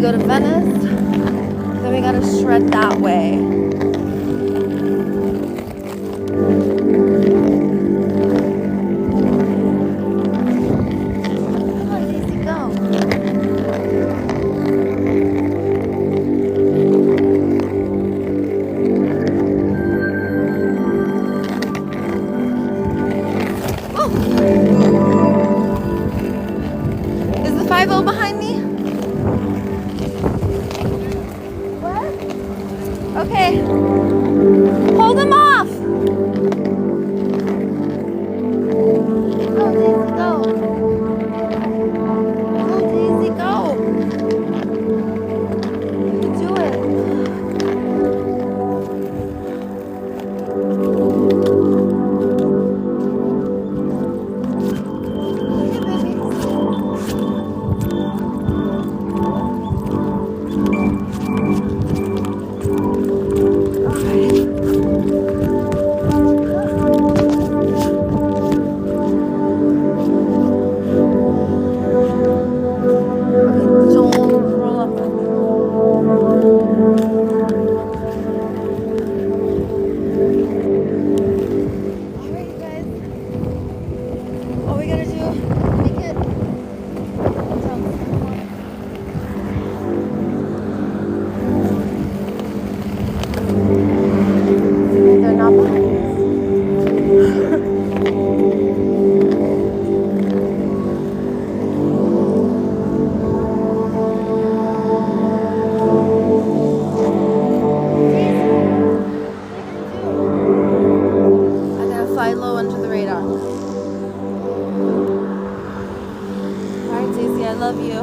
Go to Venice, then we gotta shred that way. Come on, Daisy, go. Oh. Is the 5-0 behind me? Okay. Hold them off. Go, Daisy, go. Go, Daisy, go. You can do it. Look at baby.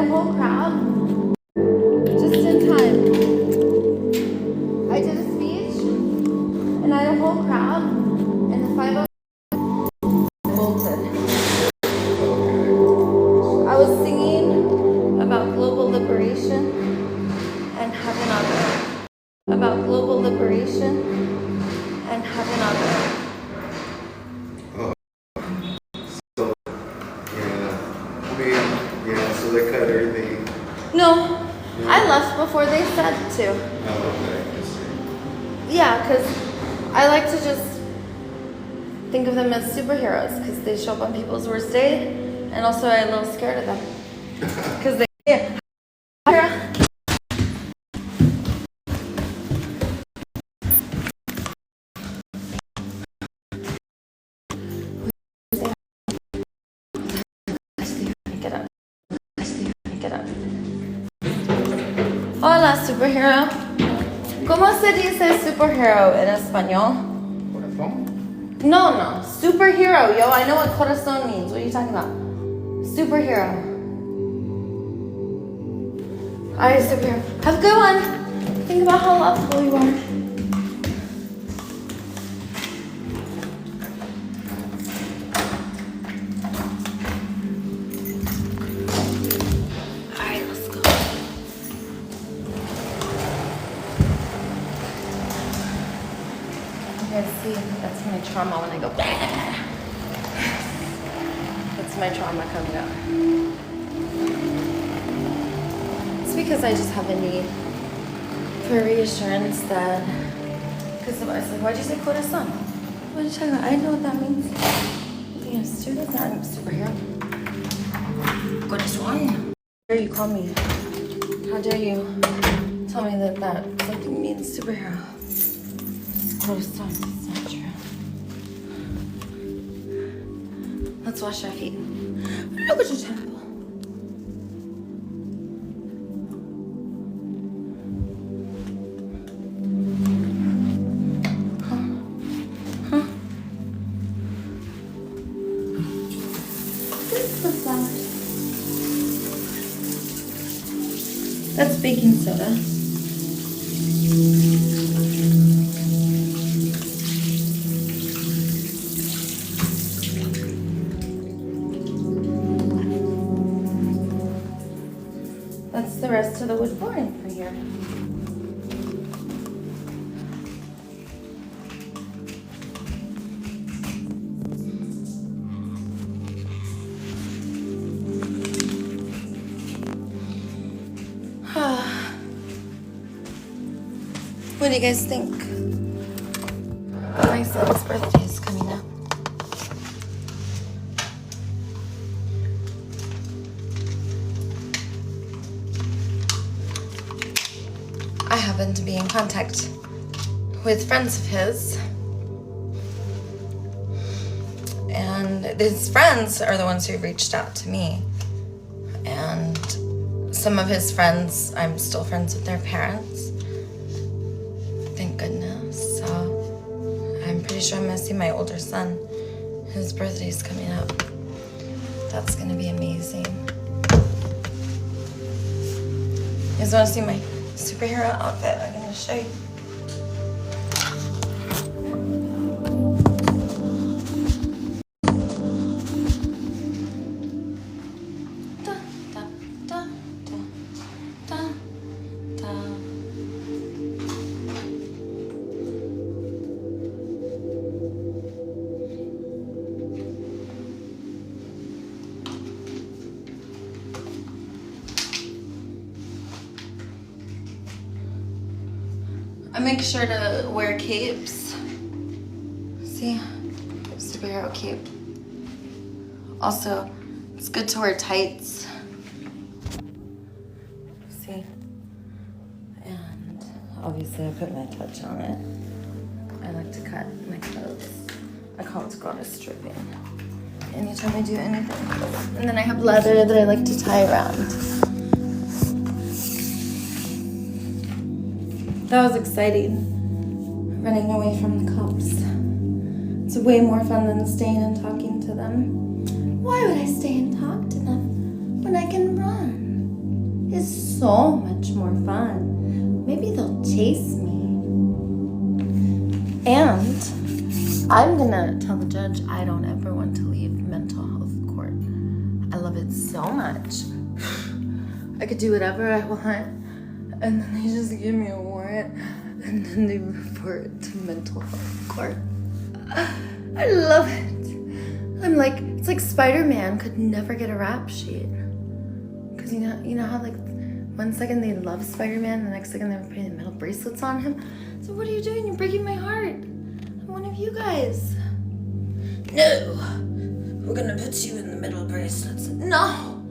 whole crowd just in time. I did a speech and I had a whole crowd and the 5 bolted. I was singing about global liberation and heaven on earth. About global liberation and heaven on earth. So they cut everything. No, I left before they said to. Yeah, because I like to just think of them as superheroes because they show up on people's worst day, and also I'm a little scared of them because they. Get up. Hola, superhero. ¿Cómo se dice superhero en español? No. Superhero, yo. I know what corazón means. What are you talking about? Superhero. Alright, superhero. Have a good one. Think about how lovable you are. Alright, let's go. You guys see, that's my trauma when I go. That's my trauma coming out. It's because I just have a need for reassurance that. Because I was like, why'd you say corazon? What are you talking about? I know what that means. Being a student, not a superhero. Corazon. How dare you call me? How dare you tell me that something means superhero? Corazon, it's not true. Let's wash our feet. Look at your temple. That's baking soda. That's the rest of the wood flooring for here. What do you guys think? My son's birthday is coming up. I happen to be in contact with friends of his. And his friends are the ones who reached out to me. And some of his friends, I'm still friends with their parents. Thank goodness. So I'm pretty sure I'm gonna see my older son. His birthday's coming up. That's gonna be amazing. You guys wanna see my superhero outfit? I'm gonna show you. I make sure to wear capes. See? Superhero cape. Also, it's good to wear tights. See? And obviously I put my touch on it. I like to cut my clothes. I call it goddess stripping. Anytime I do anything. And then I have leather that I like to tie around. That was exciting, running away from the cops. It's way more fun than staying and talking to them. Why would I stay and talk to them when I can run? so much more fun. Maybe they'll chase me. And I'm gonna tell the judge I don't ever want to leave mental health court. I love it so much. I could do whatever I want, and then they just give me a warrant, and then they refer it to mental health court. I love it. I'm like, it's like Spider-Man could never get a rap sheet. Cause you know how like 1 second they love Spider-Man, the next second they're putting metal bracelets on him. So what are you doing? You're breaking my heart. I'm one of you guys. No, we're gonna put you in the metal bracelets. No,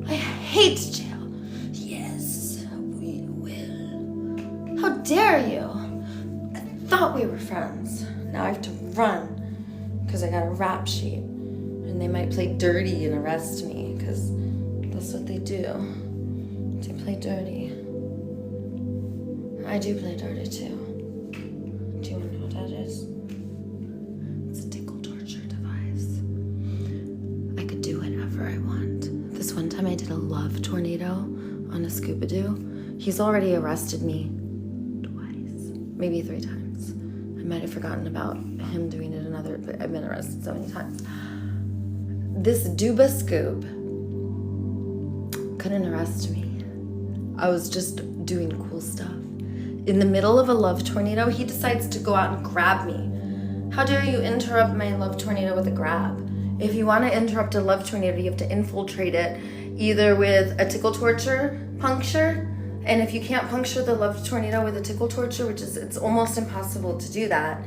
I hate jail. Yes, we will. How dare you? I thought we were friends. Now I have to run because I got a rap sheet. And they might play dirty and arrest me because that's what they do. They play dirty. I do play dirty too. Do you want to know what that is? It's a tickle torture device. I could do whatever I want. This one time I did a love tornado on a scuba-doo. He's already arrested me twice, maybe 3 times. I might have forgotten about him doing it but I've been arrested so many times. This Duba Scoop couldn't arrest me. I was just doing cool stuff. In the middle of a love tornado, he decides to go out and grab me. How dare you interrupt my love tornado with a grab? If you want to interrupt a love tornado, you have to infiltrate it either with a tickle torture puncture, and if you can't puncture the love tornado with a tickle torture, which is, it's almost impossible to do that,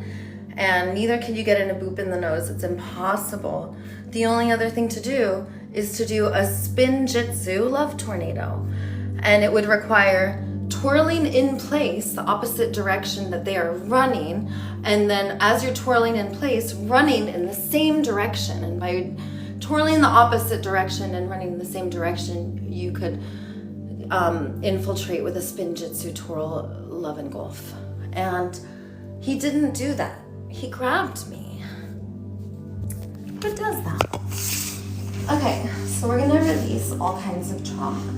and neither can you get in a boop in the nose. It's impossible. The only other thing to do is to do a spin jitsu love tornado. And it would require twirling in place the opposite direction that they are running. And then as you're twirling in place, running in the same direction. And by twirling the opposite direction and running in the same direction, you could infiltrate with a spin jitsu twirl love engulf. And he didn't do that. He grabbed me. What does that? Okay, so we're gonna release all kinds of trauma.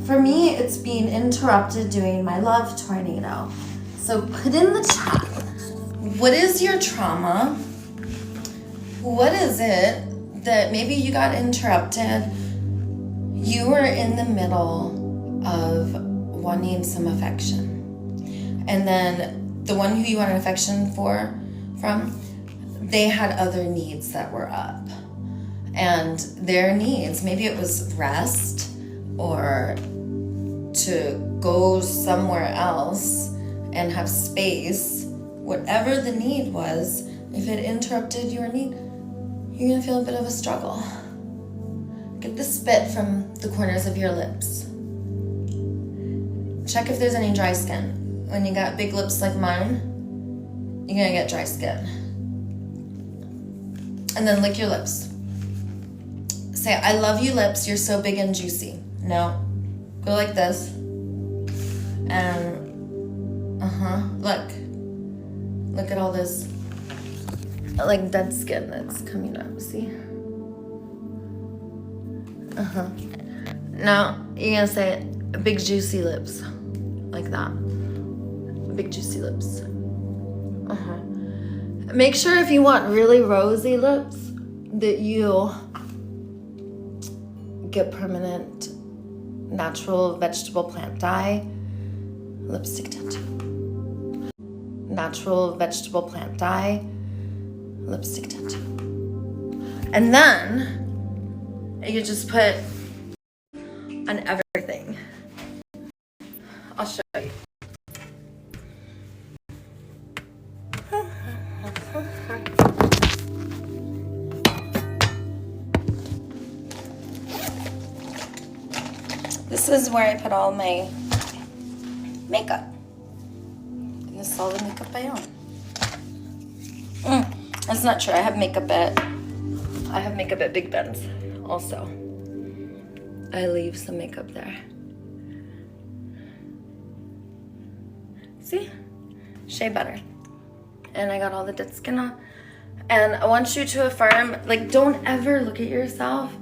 For me, it's being interrupted doing my love tornado. So put in the chat, what is your trauma? What is it that maybe you got interrupted? You were in the middle of wanting some affection. And then the one who you wanted affection from, they had other needs that were up. And their needs, maybe it was rest or to go somewhere else and have space. Whatever the need was, if it interrupted your need, you're gonna feel a bit of a struggle. Get the spit from the corners of your lips. Check if there's any dry skin. When you got big lips like mine, you're gonna get dry skin. And then lick your lips. Say, I love you lips, you're so big and juicy. No, go like this. And, look at all this, like dead skin that's coming up, see? Now, you're gonna say, big juicy lips, like that. Big juicy lips. Make sure if you want really rosy lips that you get permanent natural vegetable plant dye lipstick tint. Natural vegetable plant dye lipstick tint. And then you just put on everything. I'll show you. This is where I put all my makeup. And this is all the makeup I own. That's not true. I have makeup at Big Ben's also. I leave some makeup there. See? Shea butter. And I got all the dead skin off. And I want you to affirm, like, don't ever look at yourself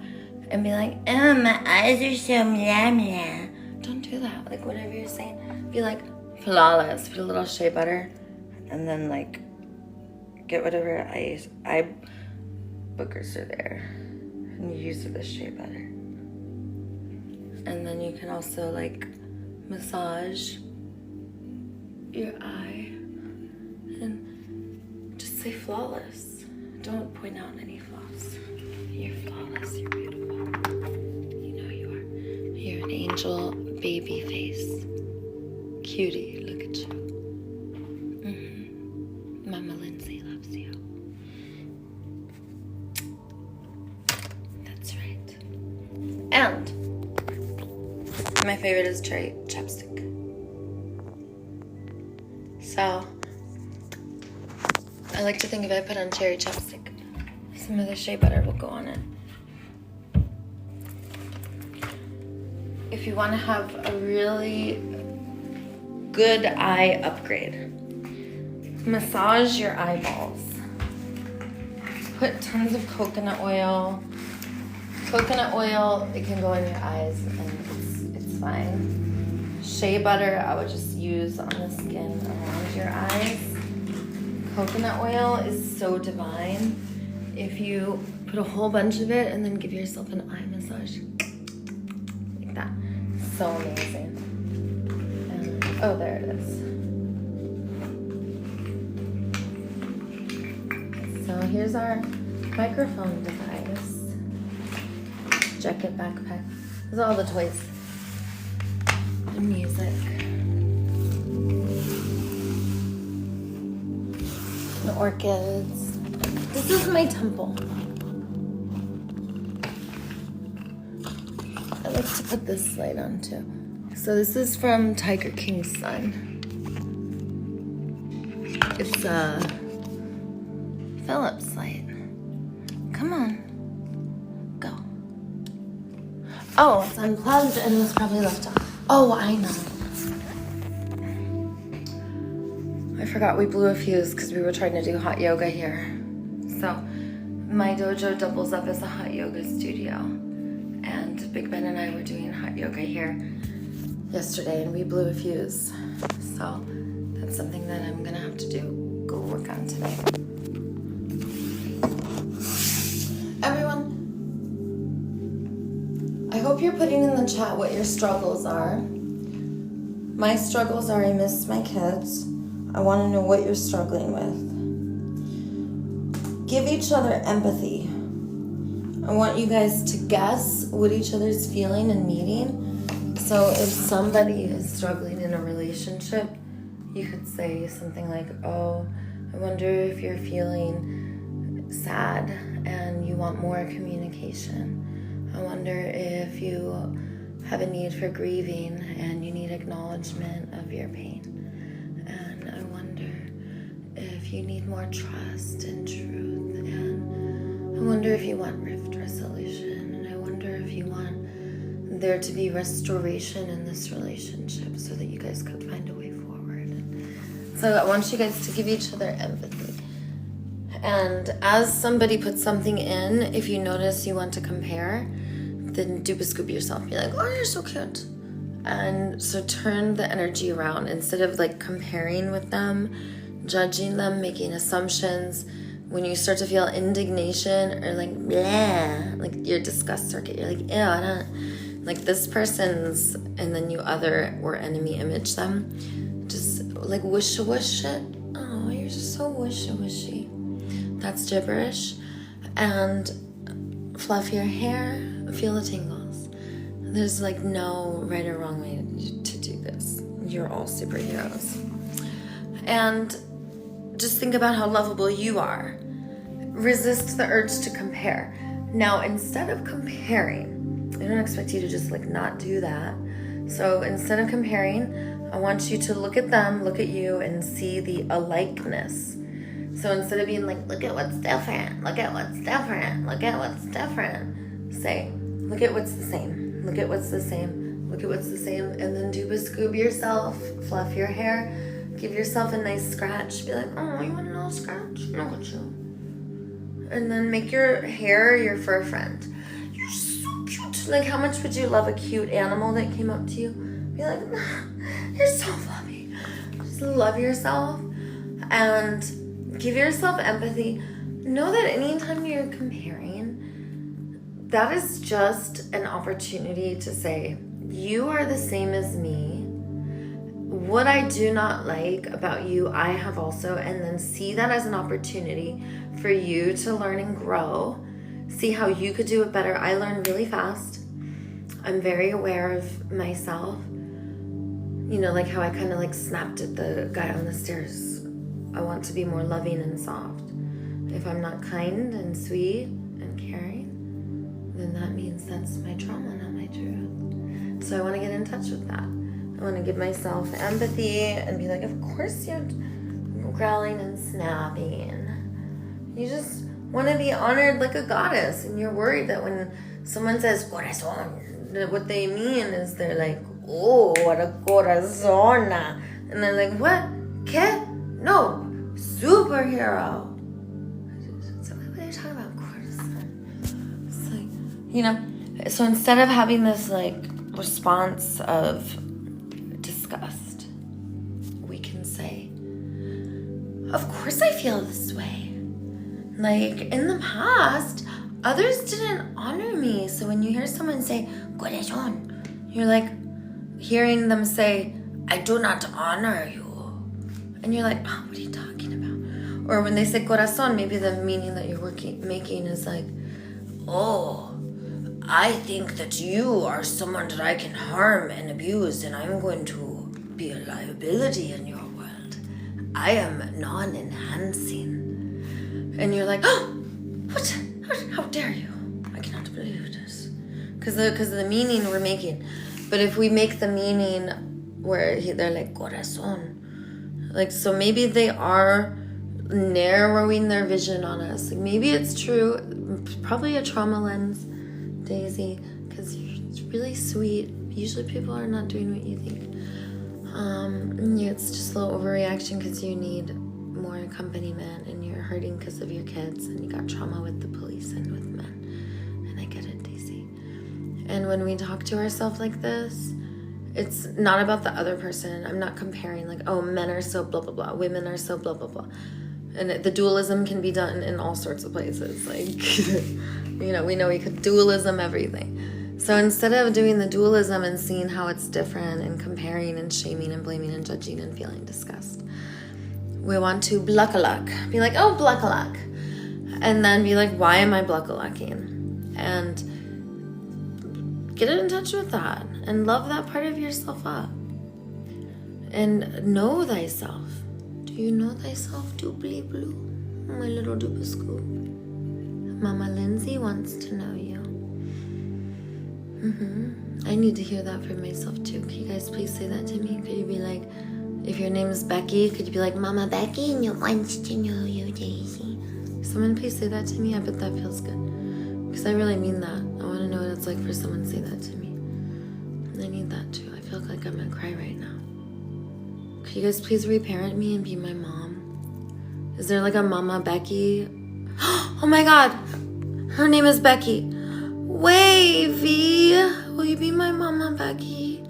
and be like, oh, my eyes are so blah, blah. Don't do do that. Like whatever you're saying. Be like flawless. Put a little shea butter, and then like get whatever eye boogers are there, and you use the shea butter. And then you can also like massage your eye and just say flawless. Don't point out any flaws. You're flawless. You're beautiful. You know you are. You're an angel baby face. Cutie, look at you. Mama Lindsay loves you. That's right. And my favorite is cherry chapstick. So I like to think if I put on cherry chapstick, some of the shea butter will go on it. If you want to have a really good eye upgrade, massage your eyeballs. Put tons of coconut oil. Coconut oil, it can go in your eyes and it's fine. Shea butter, I would just use on the skin around your eyes. Coconut oil is so divine. If you put a whole bunch of it and then give yourself an eye massage like that, so amazing. And, oh, there it is. So here's our microphone device. Jacket, backpack. These are all the toys. The music. The orchids. This is my temple. I like to put this light on too. So this is from Tiger King's son. It's a Phillips light. Come on. Go. Oh, it's unplugged and was probably left on. Oh, I know. I forgot we blew a fuse because we were trying to do hot yoga here. So my dojo doubles up as a hot yoga studio. And Big Ben and I were doing hot yoga here yesterday and we blew a fuse. So that's something that I'm gonna have to go work on today. Everyone, I hope you're putting in the chat what your struggles are. My struggles are I miss my kids. I want to know what you're struggling with. Give each other empathy. I want you guys to guess what each other's feeling and needing. So if somebody is struggling in a relationship, you could say something like, oh, I wonder if you're feeling sad and you want more communication. I wonder if you have a need for grieving and you need acknowledgement of your pain. And I wonder if you need more trust and truth. And I wonder if you want rift resolution. And I wonder if you want there to be restoration in this relationship so that you guys could find a way forward. So I want you guys to give each other empathy. And as somebody puts something in, if you notice you want to compare, then do a scoop yourself. Be like, oh, you're so cute. And so turn the energy around. Instead of like comparing with them, judging them, making assumptions, when you start to feel indignation or like, bleh, like your disgust circuit, you're like, ew, I don't, like this person's, and then you other or enemy image them, just like wish-a-wish it. Oh, you're just so wish-a-wishy. That's gibberish. And fluff your hair, feel the tingles. There's like no right or wrong way to do this. You're all superheroes. And just think about how lovable you are. Resist the urge to compare. Now, instead of comparing, I don't expect you to just like not do that. So instead of comparing, I want you to look at them, look at you, and see the alikeness. So instead of being like, look at what's different, look at what's different, look at what's different, say, look at what's the same, look at what's the same, look at what's the same, and then do a scoob yourself, fluff your hair, give yourself a nice scratch, be like, oh, you want a little scratch? Look at you. And then make your hair your fur friend. You're so cute. Like, how much would you love a cute animal that came up to you? Be like, you're so fluffy. Just love yourself and give yourself empathy. Know that anytime you're comparing, that is just an opportunity to say, you are the same as me. What I do not like about you, I have also, and then see that as an opportunity for you to learn and grow. See how you could do it better. I learn really fast. I'm very aware of myself. You know, like how I kind of like snapped at the guy on the stairs. I want to be more loving and soft. If I'm not kind and sweet and caring, then that means that's my trauma, not my truth. So I want to get in touch with that. I want to give myself empathy and be like, of course you're growling and snapping. You just want to be honored like a goddess, and you're worried that when someone says corazón, what they mean is they're like, oh, what a corazona. And they're like, what? ¿Qué? No, superhero. So what are you talking about, corazón? It's like, you know, so instead of having this like response of disgust, we can say, of course I feel this way. Like in the past, others didn't honor me. So when you hear someone say, corazón, you're like hearing them say, I do not honor you. And you're like, oh, what are you talking about? Or when they say corazón, maybe the meaning that you're making is like, oh, I think that you are someone that I can harm and abuse, and I'm going to be a liability in your world. I am non-enhancing. And you're like, oh, what? How dare you? I cannot believe this. Because of the meaning we're making. But if we make the meaning where they're like, corazón, like, so maybe they are narrowing their vision on us. Like maybe it's true, probably a trauma lens, Daisy, because you're really sweet. Usually people are not doing what you think. Yeah, it's just a little overreaction because you need more accompaniment and you're hurting because of your kids and you got trauma with the police and with men. And I get it, Daisy. And when we talk to ourselves like this, it's not about the other person. I'm not comparing like, oh, men are so blah, blah, blah. Women are so blah, blah, blah. And the dualism can be done in all sorts of places. Like, you know, we could dualism everything. So instead of doing the dualism and seeing how it's different and comparing and shaming and blaming and judging and feeling disgust, we want to bluckaluk. Be like, oh, bluckaluk. And then be like, why am I bluckalucking? And get in touch with that and love that part of yourself up. And know thyself. Do you know thyself, doobly blue? My little doobascoop. Mama Lindsay wants to know you. I need to hear that from myself too. Can you guys please say that to me? Could you be like, if your name is Becky, could you be like, Mama Becky wants to know you, Daisy? Someone please say that to me. I bet that feels good. Because I really mean that. I want to know what it's like for someone to say that to me. And I need that too. I feel like I'm going to cry right now. Could you guys please reparent me and be my mom? Is there like a Mama Becky? Oh my God. Her name is Becky. Wavy. Will you be my Mama Becky?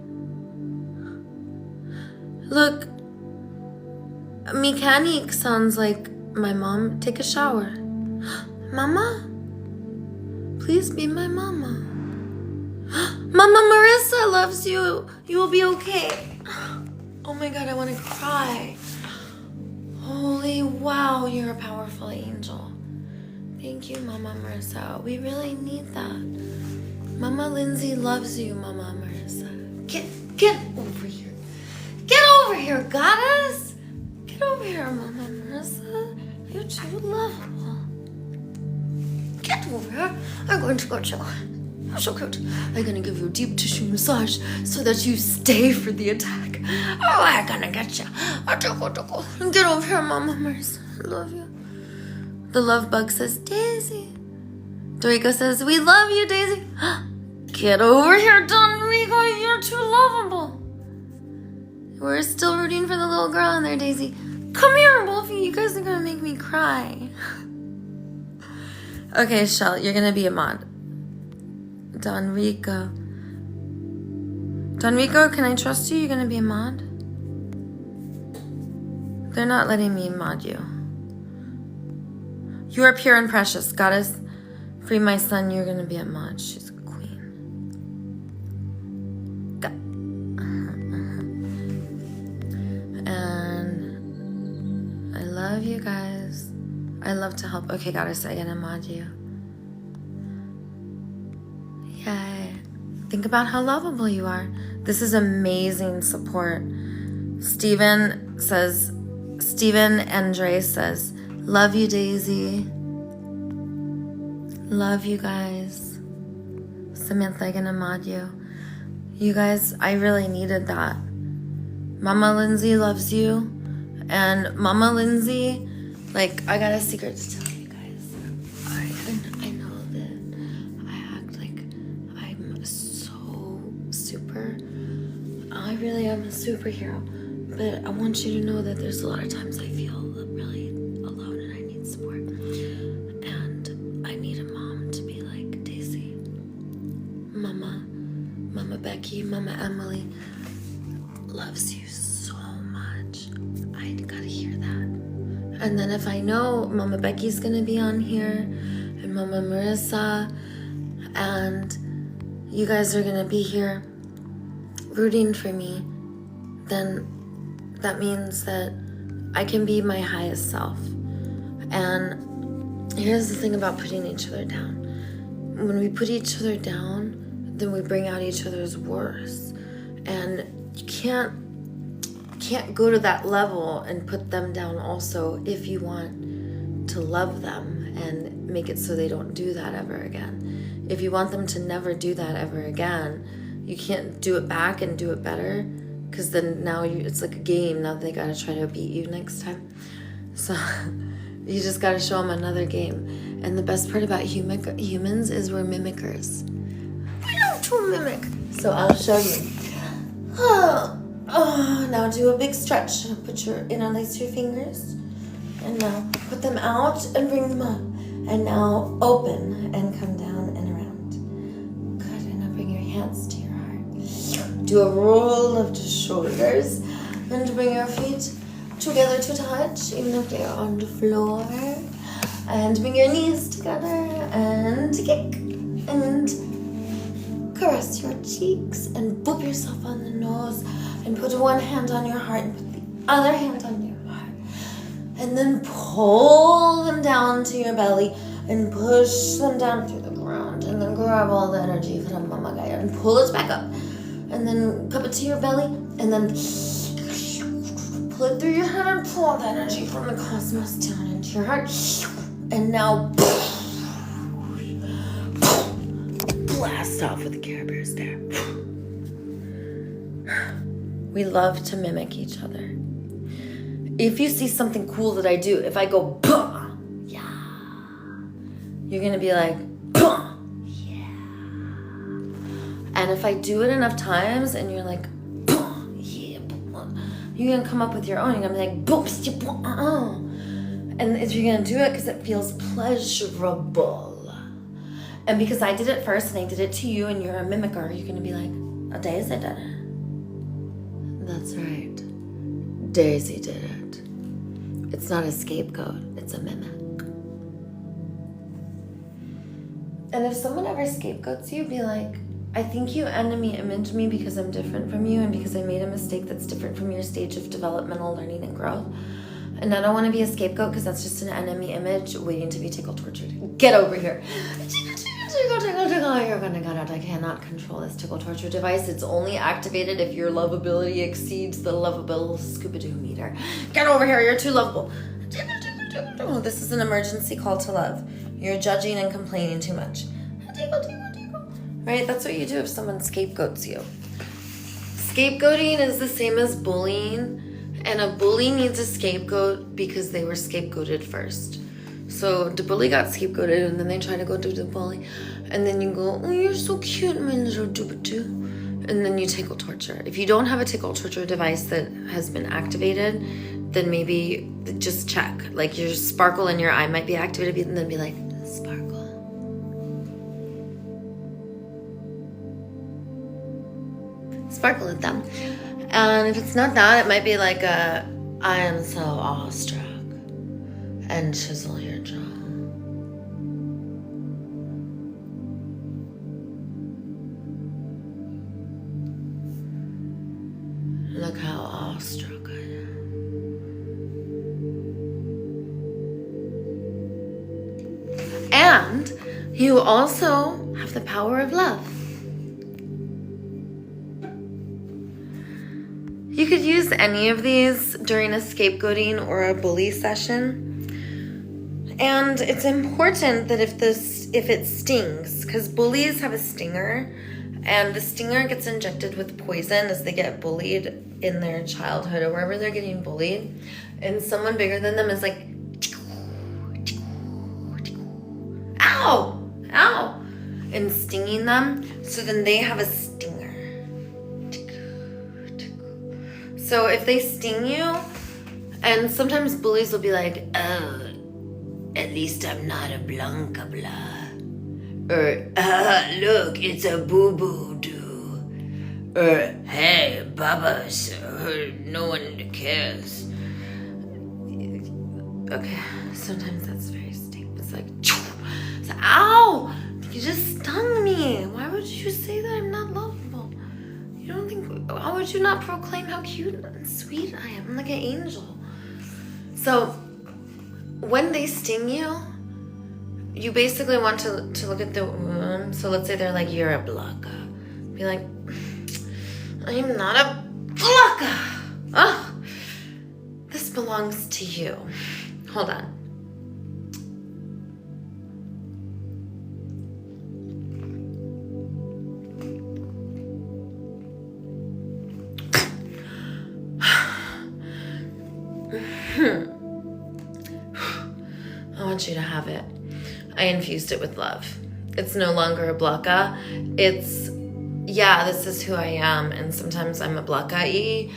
Look, mechanic sounds like my mom. Take a shower. Mama? Please be my mama. Mama Marissa loves you. You will be okay. Oh my God, I want to cry. Holy wow, you're a powerful angel. Thank you, Mama Marissa. We really need that. Mama Lindsay loves you, Mama Marissa. Get over here. Get over here, goddess. Get over here, Mama Marissa. You're too lovable. Get over here. I'm going to go chill. You're so cute. I'm going to give you a deep tissue massage so that you stay for the attack. Oh, I'm going to get you. Get over here, Mama Marissa. I love you. The love bug says, Daisy. Dorico says, we love you, Daisy. Get over here, Don Rico. You're too lovable. We're still rooting for the little girl in there, Daisy. Come here, Wolfie. You guys are going to make me cry. Okay, Shell, you're going to be a mod. Don Rico. Don Rico, can I trust you? You're gonna be a mod? They're not letting me mod you. You are pure and precious. Goddess, free my son. You're gonna be a mod. She's a queen. And I love you guys. I love to help. Okay, Goddess, I'm gonna mod you. Yay. Think about how lovable you are. This is amazing support. Stephen Andre says, love you, Daisy. Love you guys. Samantha, I'm gonna mod you. You guys, I really needed that. Mama Lindsay loves you. And Mama Lindsay, like, I got a secret to tell you guys. I know that I act like I'm so super. I really am a superhero. But I want you to know that there's a lot of times I feel really alone and I need support. And I need a mom to be like, Daisy, Mama Becky, Mama Emily loves you so much. I gotta hear that. And then if I know Mama Becky's gonna be on here and Mama Marissa and you guys are gonna be here rooting for me, then that means that I can be my highest self. And here's the thing about putting each other down. When we put each other down, then we bring out each other's worst. And you can't go to that level and put them down also if you want to love them and make it so they don't do that ever again. If you want them to never do that ever again, you can't do it back and do it better. Because then now it's like a game. Now they gotta try to beat you next time. So you just gotta show them another game. And the best part about humans is we're mimickers. We love to mimic. So I'll show you. Now do a big stretch. Interlace your fingers. And now put them out and bring them up. And now open and come down and around. Good. And now bring your hands to your heart. Do a roll of the shoulders and bring your feet together to touch, even if they are on the floor. And bring your knees together and kick and caress your cheeks and boop yourself on the nose and put one hand on your heart and put the other hand on your heart. And then pull them down to your belly and push them down through the ground and then grab all the energy from Mama Gaia and pull it back up. And then cup it to your belly, and then pull it through your head and pull all the energy from the cosmos down into your heart. And now blast off with the Care Bear stare. We love to mimic each other. If you see something cool that I do, if I go, yeah, you're gonna be like, and if I do it enough times and you're like, yeah, you're gonna come up with your own. You're gonna be like, and if you're gonna do it because it feels pleasurable. And because I did it first and I did it to you and you're a mimicker, you're gonna be like, oh, Daisy did it. That's right. Daisy did it. It's not a scapegoat, it's a mimic. And if someone ever scapegoats you, be like, I think you enemy image me because I'm different from you and because I made a mistake that's different from your stage of developmental learning and growth. And I don't want to be a scapegoat because that's just an enemy image waiting to be tickle tortured. Get over here. You're gonna get out. I cannot control this tickle torture device. It's only activated if your lovability exceeds the lovable Scooby-Doo meter. Get over here. You're too lovable. This is an emergency call to love. You're judging and complaining too much. Right? That's what you do if someone scapegoats you. Scapegoating is the same as bullying, and a bully needs a scapegoat because they were scapegoated first. So the bully got scapegoated, and then they try to go do the bully, and then you go, oh, you're so cute, my little doo-ba-doo. And then you tickle torture. If you don't have a tickle torture device that has been activated, then maybe just check. Like your sparkle in your eye might be activated, and then be like, sparkle. sparkle at them. And if it's not that, it might be like a, I am so awestruck, and chisel your jaw. Look how awestruck I am. And you also have the power of love. You could use any of these during a scapegoating or a bully session. And it's important that if it stings, because bullies have a stinger, and the stinger gets injected with poison as they get bullied in their childhood or wherever they're getting bullied, and someone bigger than them is like, ow, ow, and stinging them, so then they have a stinger. So if they sting you, and sometimes bullies will be like, oh, at least I'm not a blanca blah. Or, look, it's a boo-boo-doo. Or, hey, babas, no one cares. Okay, sometimes that's very sting. It's like, it's like, ow, you just stung me. Why would you say that I'm not lovable? You don't think, why would you not proclaim how cute and sweet I am? I'm like an angel. So when they sting you, you basically want to look at the wound. So let's say they're like, you're a blanca. Be like, I'm not a blanca. Oh, this belongs to you. Hold on. I want you to have it. I infused it with love. It's no longer a blanca. It's, yeah, this is who I am. And sometimes I'm a blanca-y.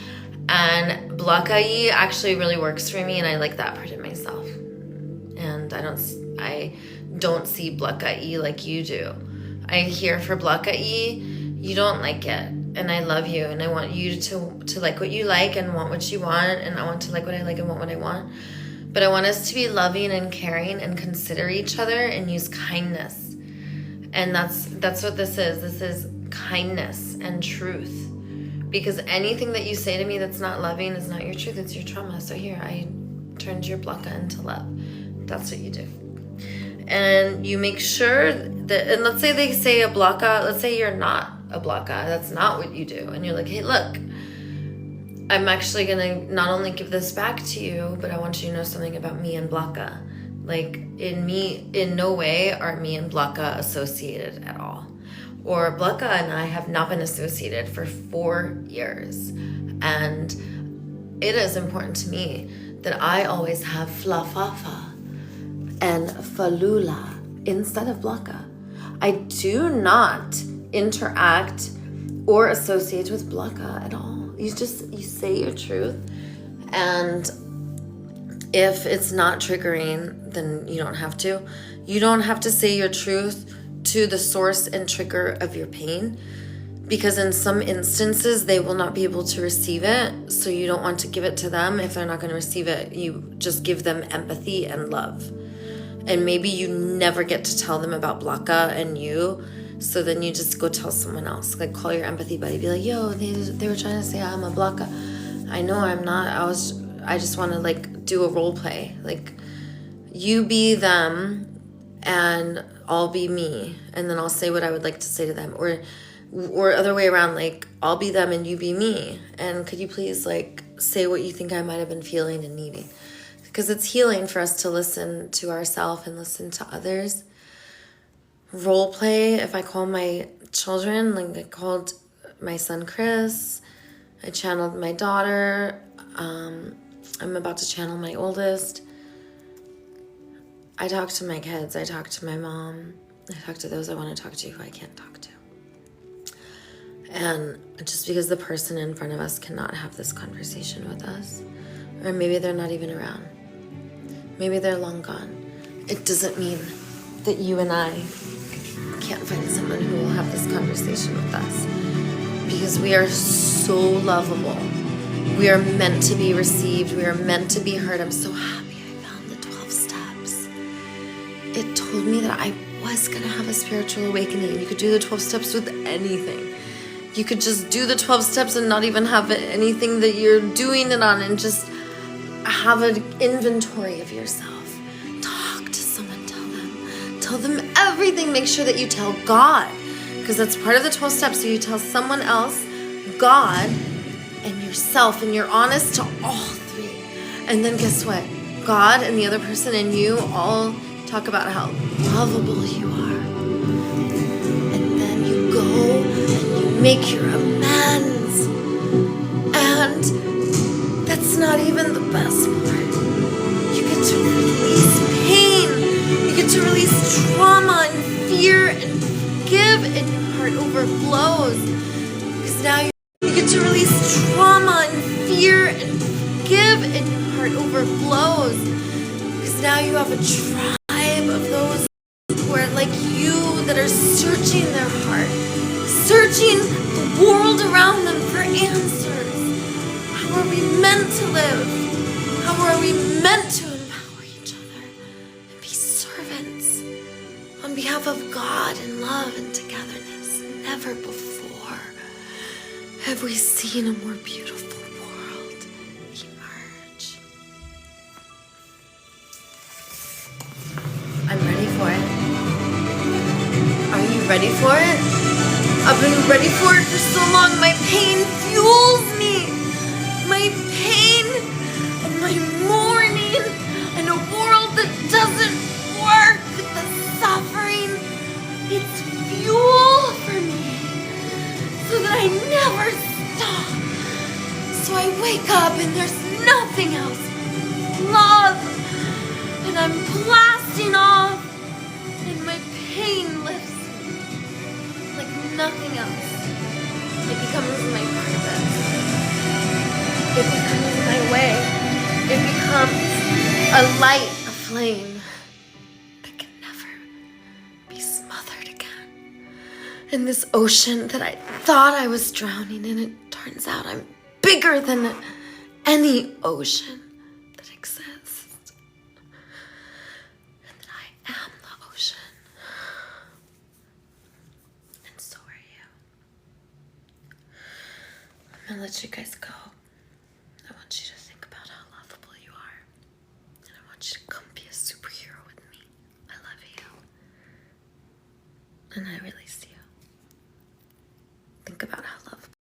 And blanca-y actually really works for me, and I like that part of myself. And I don't see blanca-y like you do. I hear for blanca-y, you don't like it. And I love you, and I want you to like what you like and want what you want, and I want to like what I like and want what I want. But I want us to be loving and caring and consider each other and use kindness. And that's what this is. This is kindness and truth. Because anything that you say to me that's not loving is not your truth, it's your trauma. So here, I turned your blanca into love. That's what you do. And you make sure that, and let's say they say a blanca, let's say you're not a blanca, that's not what you do. And you're like, hey, look, I'm actually gonna not only give this back to you, but I want you to know something about me and blanca. Like, in no way are me and blanca associated at all. Or blanca and I have not been associated for 4 years. And it is important to me that I always have flafafa and falula instead of blanca. I do not interact or associate with blanca at all. You say your truth, and if it's not triggering, then you don't have to. You don't have to say your truth to the source and trigger of your pain, because in some instances they will not be able to receive it, so you don't want to give it to them. If they're not going to receive it, you just give them empathy and love. And maybe you never get to tell them about blanca and you, so then you just go tell someone else. Like, call your empathy buddy, be like, yo, they were trying to say I'm a blanca. I know I'm not. I just want to like do a role play. Like, you be them and I'll be me, and then I'll say what I would like to say to them, or other way around, like, I'll be them and you be me, and could you please like say what you think I might have been feeling and needing, because it's healing for us to listen to ourselves and listen to others. Role play, if I call my children, like I called my son Chris, I channeled my daughter, I'm about to channel my oldest. I talk to my kids, I talk to my mom, I talk to those I want to talk to who I can't talk to. And just because the person in front of us cannot have this conversation with us, or maybe they're not even around, maybe they're long gone, it doesn't mean that you and I can't find someone who will have this conversation with us. because we are so lovable. We are meant to be received. We are meant to be heard. I'm so happy I found the 12 steps. It told me that I was going to have a spiritual awakening. You could do the 12 steps with anything. You could just do the 12 steps and not even have anything that you're doing it on, and just have an inventory of yourself. Talk to someone, tell them everything. Make sure that you tell God, because that's part of the 12 steps. So you tell someone else, God, and yourself, and you're honest to all three. And then guess what? God and the other person and you all talk about how lovable you are. And then you go and you make your amends. And that's not even the best part. You get to release pain. You get to release trauma and fear and forgive, and your heart overflows. Because now you get to release trauma and fear and forgive, and your heart overflows. Because now you have a tribe of those who are like you, that are searching their heart, searching the world around them for answers. How are we meant to live? How are we meant to empower each other and be servants on behalf of God and love and togetherness? Never before have we seen a more beautiful world emerge. I'm ready for it. Are you ready for it? I've been ready for it for so long. My pain fuels me. My pain and my mourning, and a world that doesn't work, the suffering, it's fuel for me, so that I never stop. So I wake up and there's nothing else. Love. And I'm blasting off, and my pain lifts like nothing else. It becomes my purpose. It becomes my way. It becomes a light, a flame that can never be smothered again. In this ocean that I thought I was drowning in, it turns out I'm bigger than any ocean that exists. And that I am the ocean. And so are you. I'm gonna let you guys go.